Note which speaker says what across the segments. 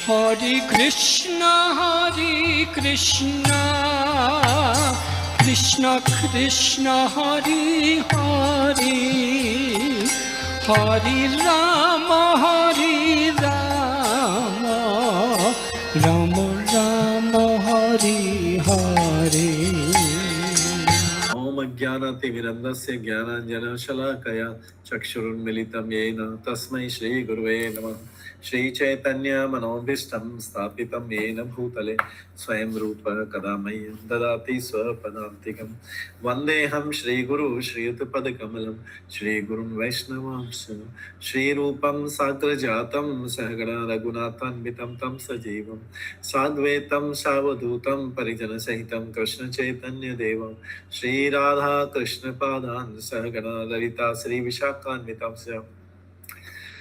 Speaker 1: हरे कृष्णा कृष्ण कृष्ण हरे हरे, हरे राम राम राम हरे हरे।
Speaker 2: ओम ज्ञानातिमिरन्धस्य ज्ञानाञ्जनशलाकया चक्षुरुन्मिलितं येन तस्मै श्रीगुरुवे नमः। श्रीचैतन्यमनोभीष्टं स्थापितं येन भूतले स्वयं रूपः कदा मह्यं ददाति स्वपदान्तिकं। वन्देऽहं श्रीगुरु श्रीयुतपदकमलं श्रीगुरुं वैष्णवांश श्रीरूपं साग्रजातं सहगणा रघुनाथान्वितं तं सजीवं साद्वैतं सावधूतं परिजनसहितं कृष्णचैतन्यदेवं श्रीराधा कृष्णपादान् सहगणा ललिता श्रीविशाखान्वितांस्य।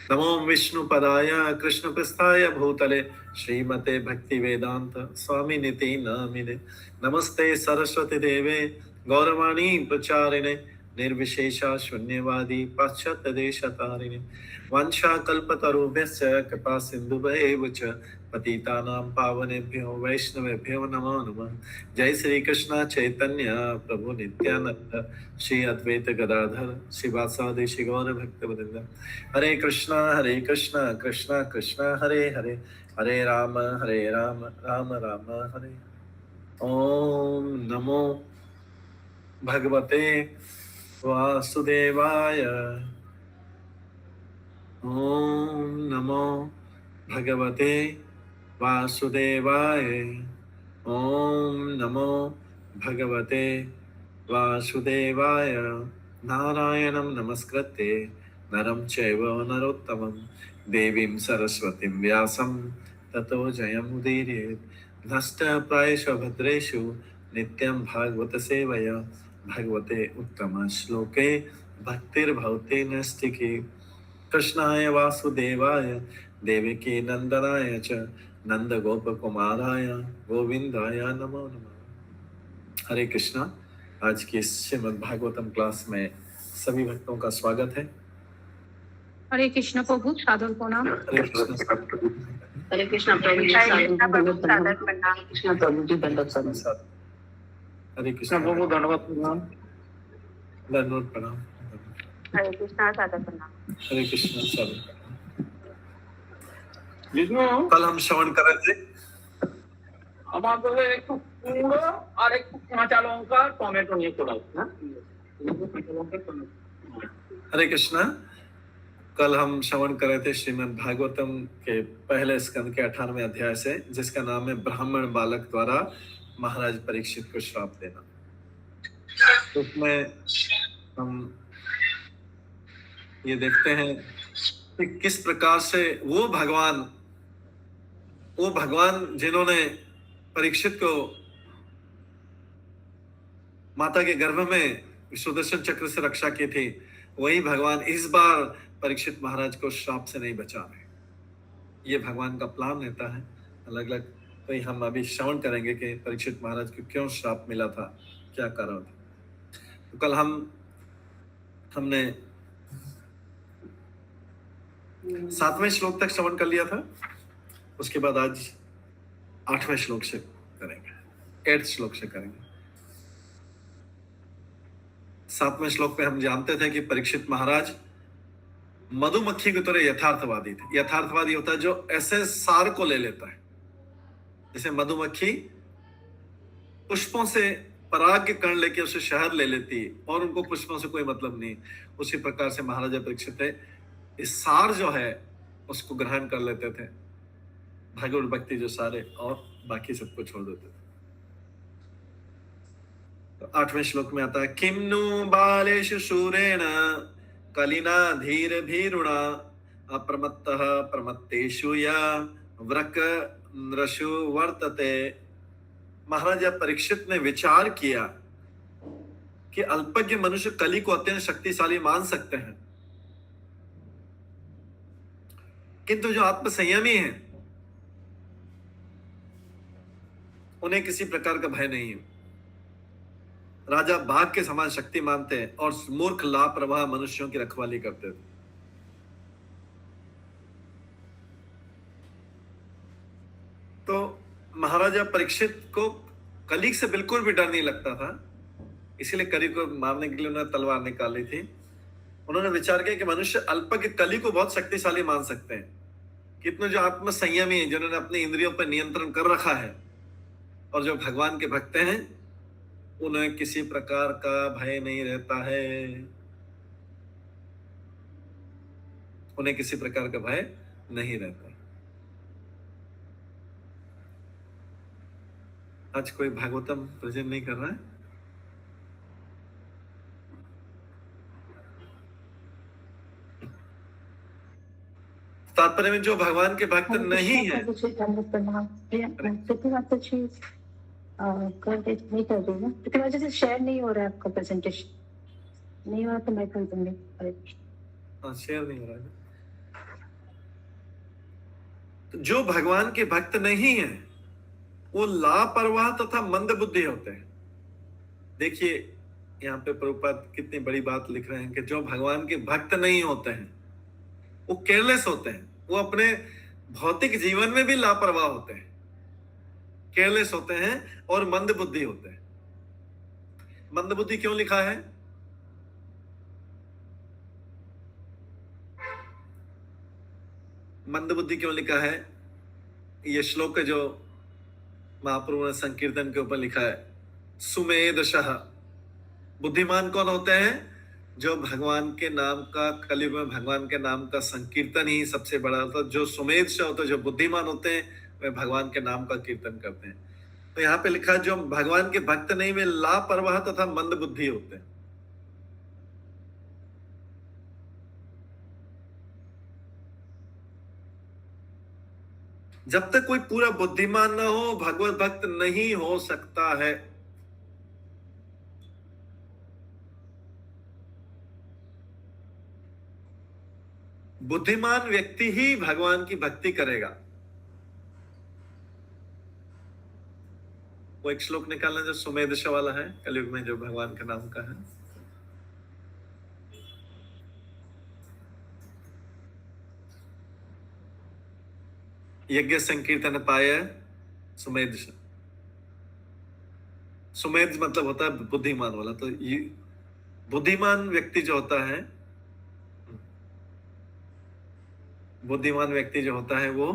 Speaker 2: नमो विष्णुपदाय कृष्णप्रस्थाय भूतले श्रीमते भक्तिवेदांत स्वामिनिति नामिने। नमस्ते सरस्वती देवे गौरवाणी प्रचारिणे निर्विशेषा शून्यवादी पाश्चात्य देशतारिणे। वंशाकल्पतरुभ्यश्च कृपा सिन्धुभ्येव च पतितानां पावनेभ्यो वैष्णवेभ्यो नमो नमः। जय श्री कृष्ण चैतन्य प्रभु नित्यानंद श्री अद्वैत गदाधर शिवासादि श्री गौर भक्तवृंद। हरे कृष्णा कृष्णा कृष्णा हरे हरे, हरे राम राम राम हरे। ओम नमो भगवते वासुदेवाय। ओम नमो भगवते वासुदेवाय। ओम नमो भगवते वासुदेवाय। नारायणं नमस्कृत्य नरं चैव नरोत्तमं देवीं सरस्वतीं व्यासं ततो जयमुदीरयेत्। नष्टप्रायेषु भद्रेषु नित्यं भागवत सेवया भगवते उत्तम श्लोके भक्तिर्भवते नैष्टिकी। कृष्णाय वासुदेवाय देवकी नंदनाय च नंद गोप कुमाराय गोविंदाय नमो नमः। हरे कृष्णा। आज की श्रीमद् भागवतम क्लास में सभी भक्तों का स्वागत है।
Speaker 3: हरे कृष्ण प्रभु, सादर प्रणाम।
Speaker 2: हरे कृष्ण प्रभु,
Speaker 3: हरे कृष्ण प्रभु, सादर प्रणाम। कृष्ण प्रभु जी दंडवत प्रणाम।
Speaker 2: हरे कृष्ण प्रभु, दंडवत प्रणाम। दंडवत प्रणाम।
Speaker 3: हरे कृष्ण सादर प्रणाम।
Speaker 2: हरे कृष्ण सादर प्रणाम।
Speaker 4: विष्णु
Speaker 2: कल हम श्रवण कर रहे थे
Speaker 4: আমাদের একটু কুমড়ো আর একটু কাঁচা লঙ্কা টমেটো নিয়ে চলে আসবে।
Speaker 2: हरे कृष्णा। कल हम श्रवण कर रहे थे श्रीमद् भागवतम के पहले स्कंद के 18वें अध्याय से, जिसका नाम है ब्राह्मण बालक द्वारा महाराज परीक्षित को श्राप देना। उसमें हम ये देखते हैं कि किस प्रकार से वो भगवान जिन्होंने परीक्षित को माता के गर्भ में सुदर्शन चक्र से रक्षा की थी, वही भगवान इस बार परीक्षित महाराज को श्राप से नहीं बचा रहे। ये भगवान का प्लान रहता है अलग अलग। तो हम अभी श्रवण करेंगे कि परीक्षित महाराज को क्यों श्राप मिला था, क्या कारण था। तो कल हमने 7वें श्लोक तक श्रवण कर लिया था। उसके बाद आज 8वें श्लोक से करेंगे, 8th श्लोक से करेंगे। 7वें श्लोक में हम जानते थे कि परीक्षित महाराज मधुमक्खी की तरह यथार्थवादी थे। यथार्थवादी होता है जो ऐसे सार को ले लेता है, जैसे मधुमक्खी पुष्पों से पराग के कण लेके उसे शहद ले लेती है और उनको पुष्पों से कोई मतलब नहीं, उसी प्रकार से महाराजा परीक्षित है इस सार जो है उसको ग्रहण कर लेते थे, भगवत भक्ति जो सारे, और बाकी सबको छोड़ देते थे। तो 8वें श्लोक में आता है किम्नु बालेषु शूरेण कलिना धीर भीरुणा अप्रमत्तः प्रमत्तेषु या व्रक नृषु वर्तते। महाराजा परीक्षित ने विचार किया कि अल्पज्ञ मनुष्य कली को अत्यंत शक्तिशाली मान सकते हैं, किंतु जो आत्मसंयमी है उन्हें किसी प्रकार का भय नहीं है। राजा बाघ के समान शक्ति मानते हैं और मूर्ख लापरवाह मनुष्यों की रखवाली करते थे। महाराजा परीक्षित को कली से बिल्कुल भी डर नहीं लगता था, इसीलिए कली को मारने के लिए उन्होंने तलवार निकाली थी। उन्होंने विचार किया कि मनुष्य अल्पज्ञ कली को बहुत शक्तिशाली मान सकते हैं। कितने जो आत्म संयमी हैं, जिन्होंने अपनी इंद्रियों पर नियंत्रण कर रखा है और जो भगवान के भक्त हैं, उन्हें किसी प्रकार का भय नहीं रहता है, उन्हें किसी प्रकार का भय नहीं रहता। आज कोई भागवतम प्रेजेंट नहीं कर रहा है? तात्पर्य में जो भगवान के भक्त नहीं है,
Speaker 3: नहीं कर रही ना, लेकिन वजह से शेयर नहीं हो रहा है आपका प्रेजेंटेशन। नहीं हो रहा तो मैं कर दूंगी।
Speaker 2: शेयर नहीं हो रहा है। तो जो भगवान के भक्त नहीं है वो लापरवाह तथा मंद बुद्धि होते हैं। देखिए यहाँ पे प्रभुपाद कितनी बड़ी बात लिख रहे हैं कि जो भगवान के भक्त नहीं होते हैं वो केयरलेस होते हैं, वो अपने भौतिक जीवन में भी लापरवाह होते हैं, केयरलेस होते हैं और मंद बुद्धि होते हैं। मंद बुद्धि क्यों लिखा है? मंद बुद्धि क्यों लिखा है? ये श्लोक जो महाप्रभु ने संकीर्तन के ऊपर लिखा है, सुमेधशः। बुद्धिमान कौन होते हैं? जो भगवान के नाम का, कलयुग में भगवान के नाम का संकीर्तन ही सबसे बड़ा होता है। जो सुमेध होते हैं, जो बुद्धिमान होते हैं, वे भगवान के नाम का कीर्तन करते हैं। तो यहाँ पे लिखा है जो भगवान के भक्त नहीं, वे लापरवाह तथा मंद बुद्धि होते हैं। जब तक कोई पूरा बुद्धिमान ना हो, भगवत भक्त नहीं हो सकता है। बुद्धिमान व्यक्ति ही भगवान की भक्ति करेगा। वो एक श्लोक निकालना जो सुमेधश वाला है, कलयुग में जो भगवान के नाम का है। यज्ञ संकीर्तन पाय सुमेध। सुमेध मतलब होता है बुद्धिमान वाला। तो ये बुद्धिमान व्यक्ति जो होता है, बुद्धिमान व्यक्ति जो होता है वो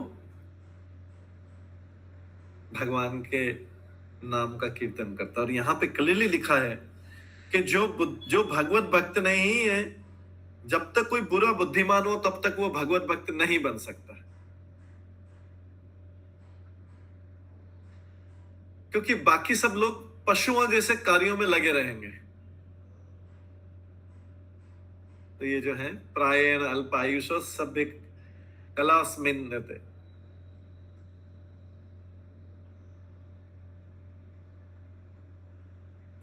Speaker 2: भगवान के नाम का कीर्तन करता है। और यहां पे क्लियरली लिखा है कि जो भगवत भक्त नहीं है, जब तक कोई बुरा बुद्धिमान हो तब तक वो भगवत भक्त नहीं बन सकता, क्योंकि बाकी सब लोग पशुओं जैसे कार्यों में लगे रहेंगे। तो ये जो है प्रायेण अल्पायुषो सभ्य कलास्मिन् रहते।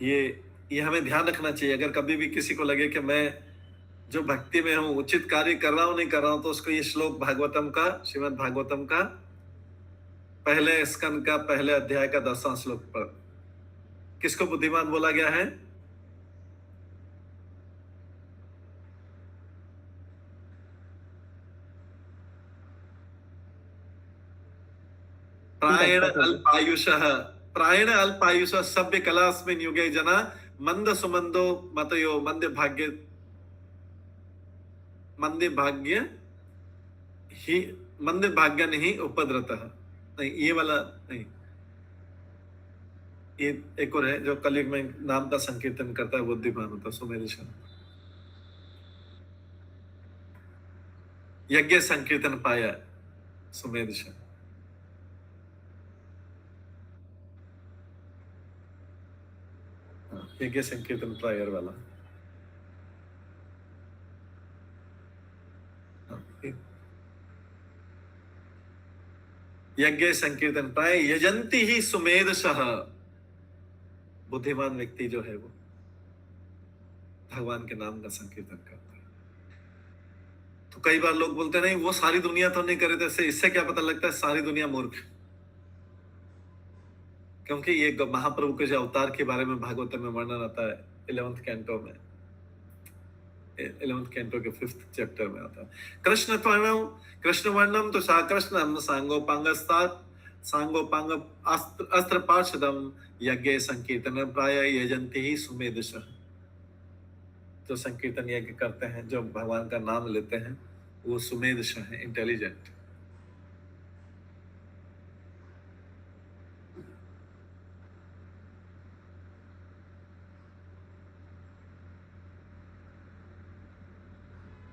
Speaker 2: ये हमें ध्यान रखना चाहिए। अगर कभी भी किसी को लगे कि मैं जो भक्ति में हूं, उचित कार्य कर रहा हूं नहीं कर रहा हूं, तो उसको ये श्लोक भागवतम का, श्रीमद् भागवतम का पहले स्कंद का पहले अध्याय का 10वां श्लोक पर किसको बुद्धिमान बोला गया है? प्रायेण अल्पायुषः, प्रायेण अल्पायुषः सभ्य कलास्मिन् युगे जना मंद सुमंदो मतयो मंद भाग्य नहीं उपद्रतः। नहीं, ये वाला नहीं, ये एक और है जो कलयुग में नाम का संकीर्तन करता है, बुद्धिमान होता है, सुमेधश। यज्ञ संकीर्तन पाया सुमेधश। यज्ञ संकीर्तन प्रायर वाला। यज्ञ संकीर्तन प्राय यजंती ही सुमेधशः। बुद्धिमान व्यक्ति जो है वो भगवान के नाम का संकीर्तन करता है। तो कई बार लोग बोलते नहीं वो सारी दुनिया तो नहीं करे, तो इससे क्या पता लगता है सारी दुनिया मूर्ख? क्योंकि ये महाप्रभु के जो अवतार के बारे में भागवत में वर्णन आता है 11th कैंटो में, 11th कैंटो के 5th चैप्टर में आता है। कृष्ण वर्णम तो सा कृष्ण सांगोपांगस्तात् सांगोपांग अस्त्र पार्षदम यज्ञ संकीर्तन प्राय यजंती ही सुमेधश। जो संकीर्तन यज्ञ करते हैं, जो भगवान का नाम लेते हैं, वो सुमेधश है, इंटेलिजेंट।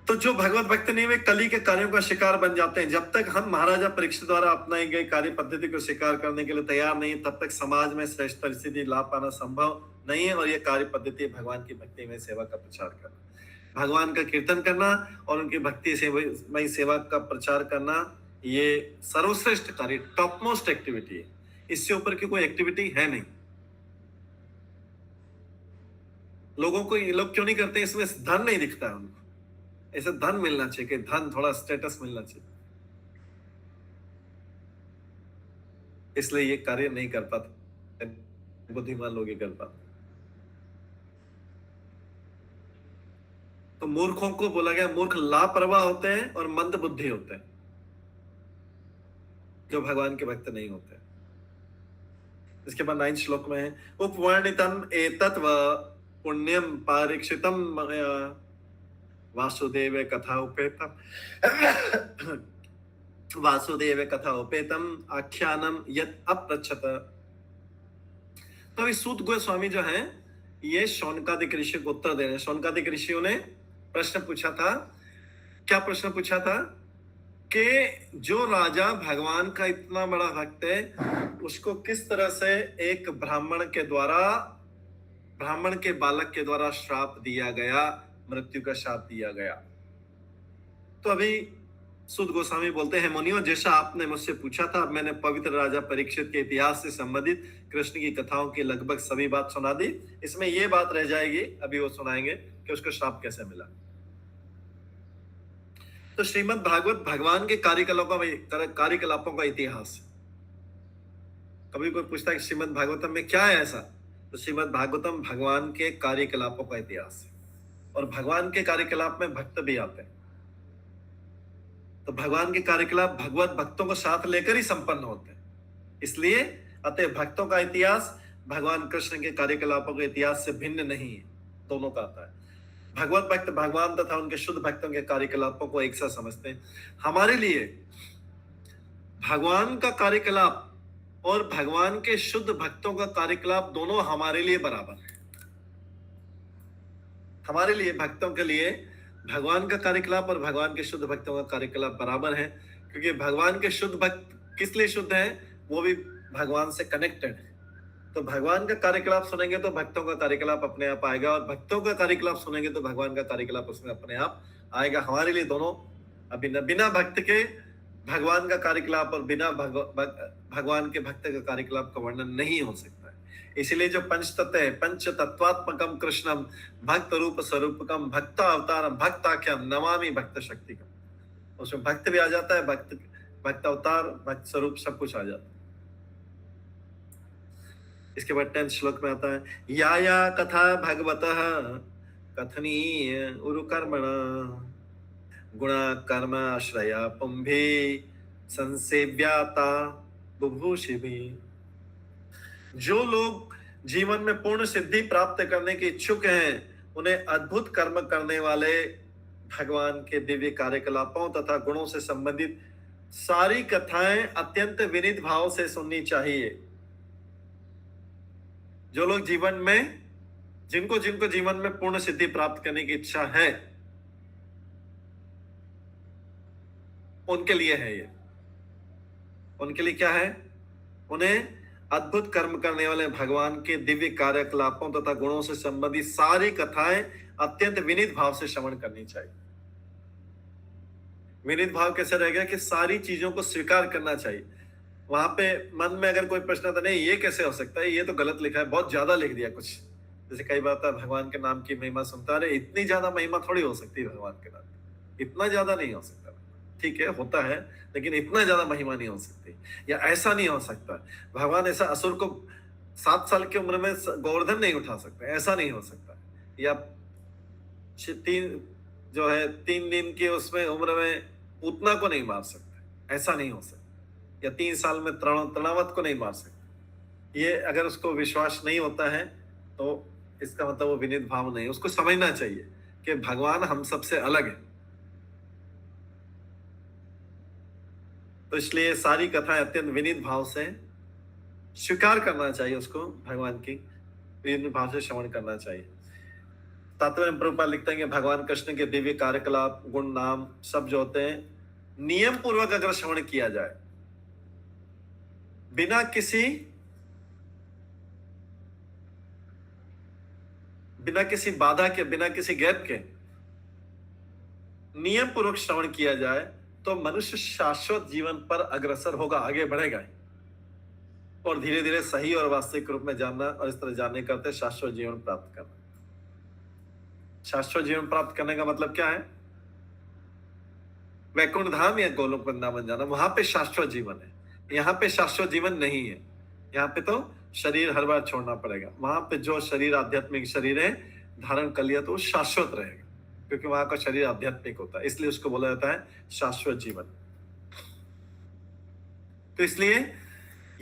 Speaker 2: तो जो भगवत भक्त नहीं वे कली के कार्यों का शिकार बन जाते हैं। जब तक हम महाराजा परीक्षित द्वारा अपनाई गई कार्य पद्धति को स्वीकार करने के लिए तैयार नहीं, तब तक समाज में श्रेष्ठ परिस्थिति लाभ पाना संभव नहीं है। और ये कार्य पद्धति भगवान की भक्ति में सेवा का प्रचार करना, भगवान का कीर्तन करना और उनकी भक्ति में सेवा का प्रचार करना, ये सर्वश्रेष्ठ कार्य, टॉप मोस्ट एक्टिविटी है। इससे ऊपर की कोई एक्टिविटी है नहीं। लोगों को ये लोग क्यों नहीं करते? इसमें धन नहीं दिखता है उनको। ऐसे धन मिलना चाहिए कि धन, थोड़ा स्टेटस मिलना चाहिए, इसलिए ये कार्य नहीं कर पाते। बुद्धिमान लोग ये कर पाते। तो मूर्खों को बोला गया, मूर्ख लापरवाह होते हैं और मंद बुद्धि होते हैं, जो भगवान के भक्त नहीं होते। इसके बाद 9 श्लोक में है, उपवर्णितम एतत्व पुण्यम पारीक्षितम वासुदेव कथा उपेतम वासुदेव कथा उपेतम आख्यानम यत अपृच्छत। तो अभी सूत गोस्वामी जो हैं, ये शौनकादिक ऋषि को उत्तर दे रहे हैं। शौनकादिक ऋषियों ने प्रश्न पूछा था। क्या प्रश्न पूछा था? कि जो राजा भगवान का इतना बड़ा भक्त है, उसको किस तरह से एक ब्राह्मण के बालक के द्वारा श्राप दिया गया, मृत्यु का शाप दिया गया। तो अभी सूत गोस्वामी बोलते हैं, मुनियों, जैसा आपने मुझसे पूछा था, मैंने पवित्र राजा परीक्षित के इतिहास से संबंधित कृष्ण की कथाओं की लगभग सभी बात सुना दी। इसमें यह बात रह जाएगी, अभी वो सुनाएंगे कि उसको श्राप कैसे मिला। तो श्रीमद् भागवत भगवान के कार्यकलापों का इतिहास। कभी कोई पूछता है कि श्रीमद् भागवतम में क्या है ऐसा, तो श्रीमद् भागवतम भगवान के कार्यकलापों का इतिहास है। और भगवान के कार्यकलाप में भक्त भी आते हैं। तो भगवान के कार्यकलाप भगवत भक्तों को साथ लेकर ही संपन्न होते हैं। इसलिए अतः भक्तों का इतिहास भगवान कृष्ण के कार्यकलापों के इतिहास से भिन्न नहीं है, दोनों का आता है। भगवत भक्त भगवान तथा उनके शुद्ध भक्तों के कार्यकलापों को एक साथ समझते हैं। हमारे लिए भगवान का कार्यकलाप और भगवान के शुद्ध भक्तों का कार्यकलाप दोनों हमारे लिए बराबर है। हमारे लिए, भक्तों के लिए भगवान का कार्यकलाप और भगवान के शुद्ध भक्तों का कार्यकलाप बराबर है, क्योंकि भगवान के शुद्ध भक्त किस लिए शुद्ध हैं? वो भी भगवान से कनेक्टेड है। तो भगवान का कार्यकलाप सुनेंगे तो भक्तों का कार्यकलाप अपने आप आएगा, और भक्तों का कार्यकलाप सुनेंगे तो भगवान का कार्यकलाप उसमें अपने आप आएगा। हमारे लिए दोनों, बिना भक्त के भगवान का कार्यकलाप और बिना भगवान के भक्त का कार्यकलाप का वर्णन नहीं हो सकता। इसलिए जो पंचतत्व है, पंच तत्वात्मकम कृष्णम भक्त रूप स्वरूपकम भक्ता अवतारम भक्ताख्यम नमामि भक्त शक्तिकम, उसमें भक्त भी आ जाता है, भक्त अवतार, भक्त स्वरूप, सब कुछ आ जाता है। इसके बाद 10 श्लोक में आता है, या कथा भगवतः कथनीय उरुकर्मण गुणा कर्म आश्रया पुंभे संसेव्याता बुभूषिभि। जो लोग जीवन में पूर्ण सिद्धि प्राप्त करने के इच्छुक हैं, उन्हें अद्भुत कर्म करने वाले भगवान के दिव्य कार्यकलापों तथा गुणों से संबंधित सारी कथाएं अत्यंत विनीत भाव से सुननी चाहिए। जो लोग जीवन में, जिनको जीवन में पूर्ण सिद्धि प्राप्त करने की इच्छा है, उनके लिए है ये। उनके लिए क्या है? उन्हें अद्भुत कर्म करने वाले भगवान के दिव्य कार्यकलापों तथा गुणों से संबंधित सारी कथाएं अत्यंत विनीत भाव से श्रवण करनी चाहिए। विनीत भाव कैसे रहेगा? कि सारी चीजों को स्वीकार करना चाहिए। वहां पे मन में अगर कोई प्रश्न आता, नहीं ये कैसे हो सकता है, ये तो गलत लिखा है, बहुत ज्यादा लिख दिया कुछ। जैसे कई बार भगवान के नाम की महिमा सुनता है, इतनी ज्यादा महिमा थोड़ी हो सकती है भगवान के नाम, इतना ज्यादा नहीं हो सकता। ठीक है, होता है, लेकिन इतना ज्यादा महिमा नहीं हो सकती, या ऐसा नहीं हो सकता। भगवान ऐसा असुर को 7 साल की उम्र में गोवर्धन नहीं उठा सकते, ऐसा नहीं हो सकता। या 3 दिन की उसमें उम्र में पूतना को नहीं मार सकते, ऐसा नहीं हो सकता। या 3 साल में तृणावत को नहीं मार सकते। ये अगर उसको विश्वास नहीं होता है तो इसका मतलब वो विनीत भाव नहीं, उसको समझना चाहिए कि भगवान हम सबसे अलग है। तो इसलिए सारी कथाएं अत्यंत विनीत भाव से स्वीकार करना चाहिए, उसको भगवान की विनीत भाव से श्रवण करना चाहिए। तात्पर्य में प्रभुपाद लिखते हैं कि भगवान कृष्ण के दिव्य कार्यकलाप, गुण, नाम सब जो होते हैं, नियम पूर्वक अगर श्रवण किया जाए, बिना किसी बाधा के, बिना किसी गैप के नियम पूर्वक श्रवण किया जाए, तो मनुष्य शाश्वत जीवन पर अग्रसर होगा, आगे बढ़ेगा और धीरे धीरे सही और वास्तविक रूप में जानना और इस तरह जानने करते शाश्वत जीवन प्राप्त करना। शाश्वत जीवन प्राप्त करने का मतलब क्या है? वैकुंठ धाम या गोलोक वृंदावन जाना, वहां पे शाश्वत जीवन है। यहाँ पे शाश्वत जीवन नहीं है। यहाँ पे तो शरीर हर बार छोड़ना पड़ेगा। वहां पे जो शरीर आध्यात्मिक शरीर है धारण कर लिया तो वो शाश्वत रहेगा, क्योंकि वहां का शरीर आध्यात्मिक होता है, इसलिए उसको बोला जाता है शाश्वत जीवन। तो इसलिए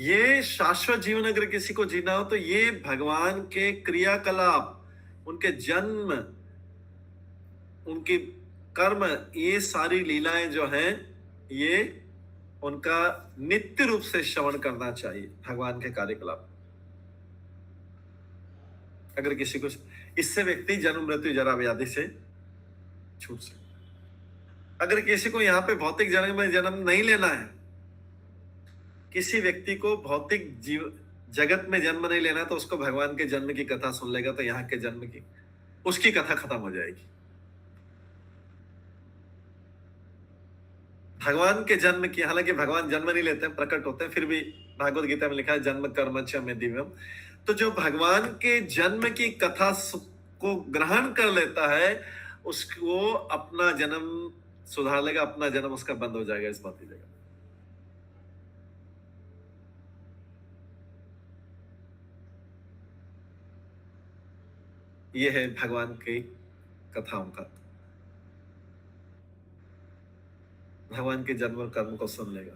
Speaker 2: ये शाश्वत जीवन अगर किसी को जीना हो तो ये भगवान के क्रियाकलाप, उनके जन्म, उनकी कर्म, ये सारी लीलाएं जो हैं, ये उनका नित्य रूप से श्रवण करना चाहिए, भगवान के कार्यकलाप। अगर किसी को, इससे व्यक्ति जन्म मृत्यु जरा व्याधि से छूट सकता। अगर किसी को यहाँ पे भौतिक जन्म में जन्म नहीं लेना है, किसी व्यक्ति को भौतिक जगत में जन्म नहीं लेना, तो उसको भगवान के जन्म की कथा सुन लेगा तो यहाँ के जन्म की, उसकी कथा खत्म हो जाएगी। भगवान के जन्म की, हालांकि भगवान जन्म नहीं लेते हैं, प्रकट होते हैं, फिर भी भागवत गीता में लिखा है जन्म कर्म च में दिव्यम। तो जो भगवान के जन्म की कथा को ग्रहण कर लेता है, उसको अपना जन्म सुधार लेगा, अपना जन्म उसका बंद हो जाएगा, इस बात की जगह। यह है भगवान की कथाओं का। भगवान के जन्म और कर्म को सुन लेगा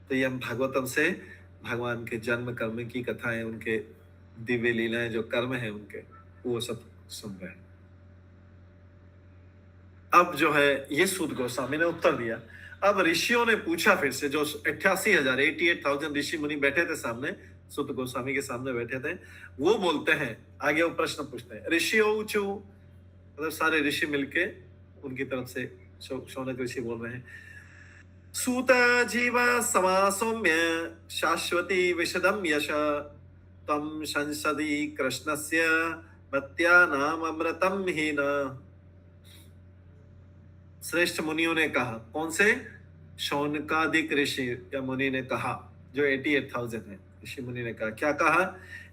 Speaker 2: तो ये हम भागवतम से भगवान के जन्म कर्म की कथाएं, उनके दिव्य लीलाएं, जो कर्म है उनके, वो सब सुन रहे हैं। अब जो है ये सूत गोस्वामी ने उत्तर दिया। अब ऋषियों ने पूछा फिर से, जो 88,000 ऋषि मुनि बैठे थे सामने, सूत गोस्वामी के सामने बैठे थे, वो बोलते हैं, आगे वो प्रश्न पूछते हैं। ऋषियों ऊंचू, मतलब सारे ऋषि मिलके उनकी तरफ से शौनक ऋषि बोल रहे हैं। सूत जीव समासौम्य शाश्वती विशदम यश तम संसदि कृष्णस्य मत्यानाम अमृतम हीन। श्रेष्ठ मुनियों ने कहा, कौन से? शौनकादिक ऋषि या मुनि ने कहा, जो 88,000 है, ऋषि मुनि ने कहा, क्या कहा?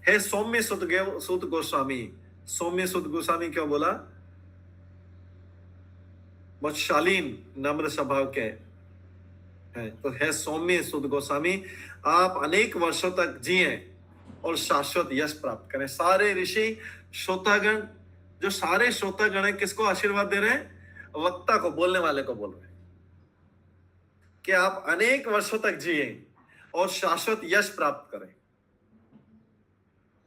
Speaker 2: हे सौम्य सूत गोस्वामी। सौम्य सूत गोस्वामी क्यों बोला? बहुत शालीन नम्र स्वभाव के है। तो है सौम्य सूत गोस्वामी, आप अनेक वर्षों तक जिए और शाश्वत यश प्राप्त करें। सारे ऋषि श्रोतागण, जो सारे श्रोतागण है, किसको आशीर्वाद दे रहे हैं? वक्ता को, बोलने वाले को बोल रहे हैं कि आप अनेक वर्षों तक जिए और शाश्वत यश प्राप्त करें।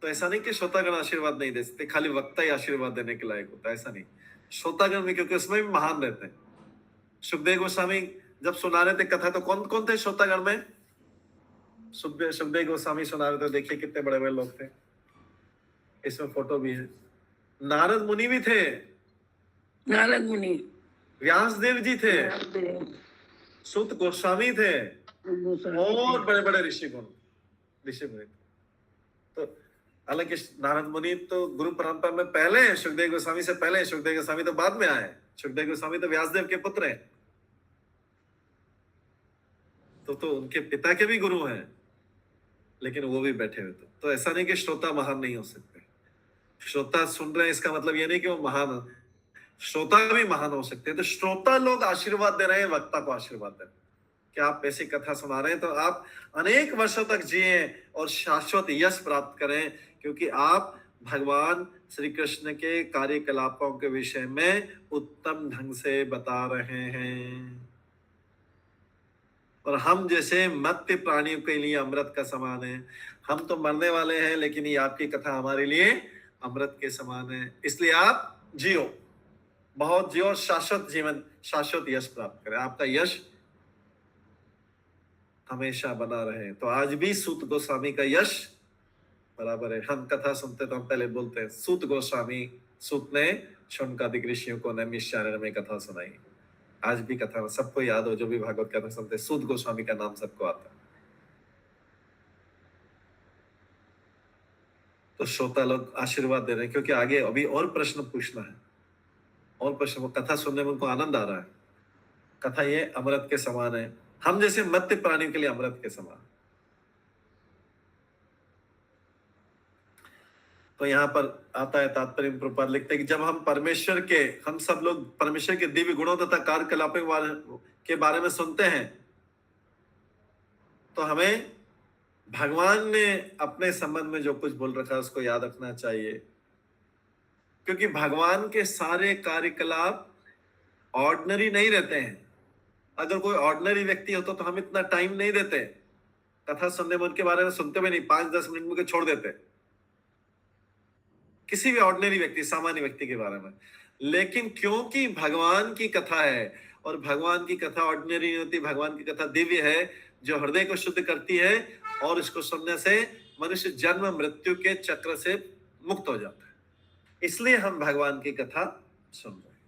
Speaker 2: तो ऐसा नहीं कि श्रोतागण आशीर्वाद नहीं दे सकते, खाली वक्ता ही आशीर्वाद देने के लायक होता है, ऐसा नहीं। श्रोतागण में, क्योंकि उसमें भी महान रहते हैं। सुखदेव गोस्वामी जब सुना रहे थे कथा, तो कौन कौन थे श्रोतागण में? सुखदेव गोस्वामी सुना रहे थे, देखिए कितने बड़े बड़े लोग थे, इसमें फोटो भी है। नारद मुनि भी थे,
Speaker 5: नारद मुनि,
Speaker 2: व्यासदेव जी थे, सूत गोस्वामी थे, और बड़े बड़े ऋषि मुनि। तो हालांकि नारद मुनि तो गुरु परंपरा में पहले हैं, सुखदेव गोस्वामी से पहले हैं। सुखदेव गोस्वामी तो बाद में आए। सुखदेव गोस्वामी तो व्यासदेव के पुत्र हैं, तो उनके पिता के भी गुरु हैं, लेकिन वो भी बैठे हुए थे। तो ऐसा नहीं कि श्रोता महान नहीं हो सकते। श्रोता सुन रहे हैं, इसका मतलब ये नहीं कि वो महान, श्रोता भी महान हो सकते हैं। तो श्रोता लोग आशीर्वाद दे रहे हैं, वक्ता को आशीर्वाद दे रहे हैं कि आप ऐसी कथा सुना रहे हैं तो आप अनेक वर्षों तक जिए और शाश्वत यश प्राप्त करें, क्योंकि आप भगवान श्री कृष्ण के कार्यकलापों के विषय में उत्तम ढंग से बता रहे हैं। और हम जैसे मत्स्य प्राणियों के लिए अमृत का समान है। हम तो मरने वाले हैं, लेकिन ये आपकी कथा हमारे लिए अमृत के समान है। इसलिए आप जियो, बहुत जियो, शाश्वत जीवन, शाश्वत यश प्राप्त करें, आपका यश हमेशा बना रहे। तो आज भी सूत गोस्वामी का यश बराबर है। हम कथा सुनते तो हम पहले बोलते हैं सूत गोस्वामी, सूत ने शौनकादिक ऋषियों को नैमिषारण्य में कथा सुनाई। आज भी कथा सबको याद हो, जो भी भागवत कथा सुनते, सूत गोस्वामी का नाम सबको आता है। तो श्रोता लोग आशीर्वाद दे रहे हैं, क्योंकि आगे अभी और प्रश्न पूछना है, और प्रश्न, वो कथा सुनने में उनको आनंद आ रहा है। कथा ये अमृत के समान है, हम जैसे मत्स्य प्राणियों के लिए अमृत के समान। तो यहाँ पर आता है, तात्पर्य प्रभुपाद लिखते हैं कि जब हम परमेश्वर के, हम सब लोग परमेश्वर के दिव्य गुणों तथा कार्यकलापों के बारे में सुनते हैं, तो हमें भगवान ने अपने संबंध में जो कुछ बोल रखा है उसको याद रखना चाहिए। क्योंकि भगवान के सारे कार्यकलाप ऑर्डिनरी नहीं रहते हैं। अगर कोई ऑर्डिनरी व्यक्ति होता तो हम इतना टाइम नहीं देते, कथा सुनने में उनके बारे में सुनते भी नहीं, 5-10 मिनट में छोड़ देते किसी भी ऑर्डिनरी व्यक्ति, सामान्य व्यक्ति के बारे में। लेकिन क्योंकि भगवान की कथा है, और भगवान की कथा ऑर्डिनरी नहीं होती, भगवान की कथा दिव्य है, जो हृदय को शुद्ध करती है, और इसको सुनने से मनुष्य जन्म मृत्यु के चक्र से मुक्त हो जाता है। इसलिए हम भगवान की कथा सुन रहे हैं।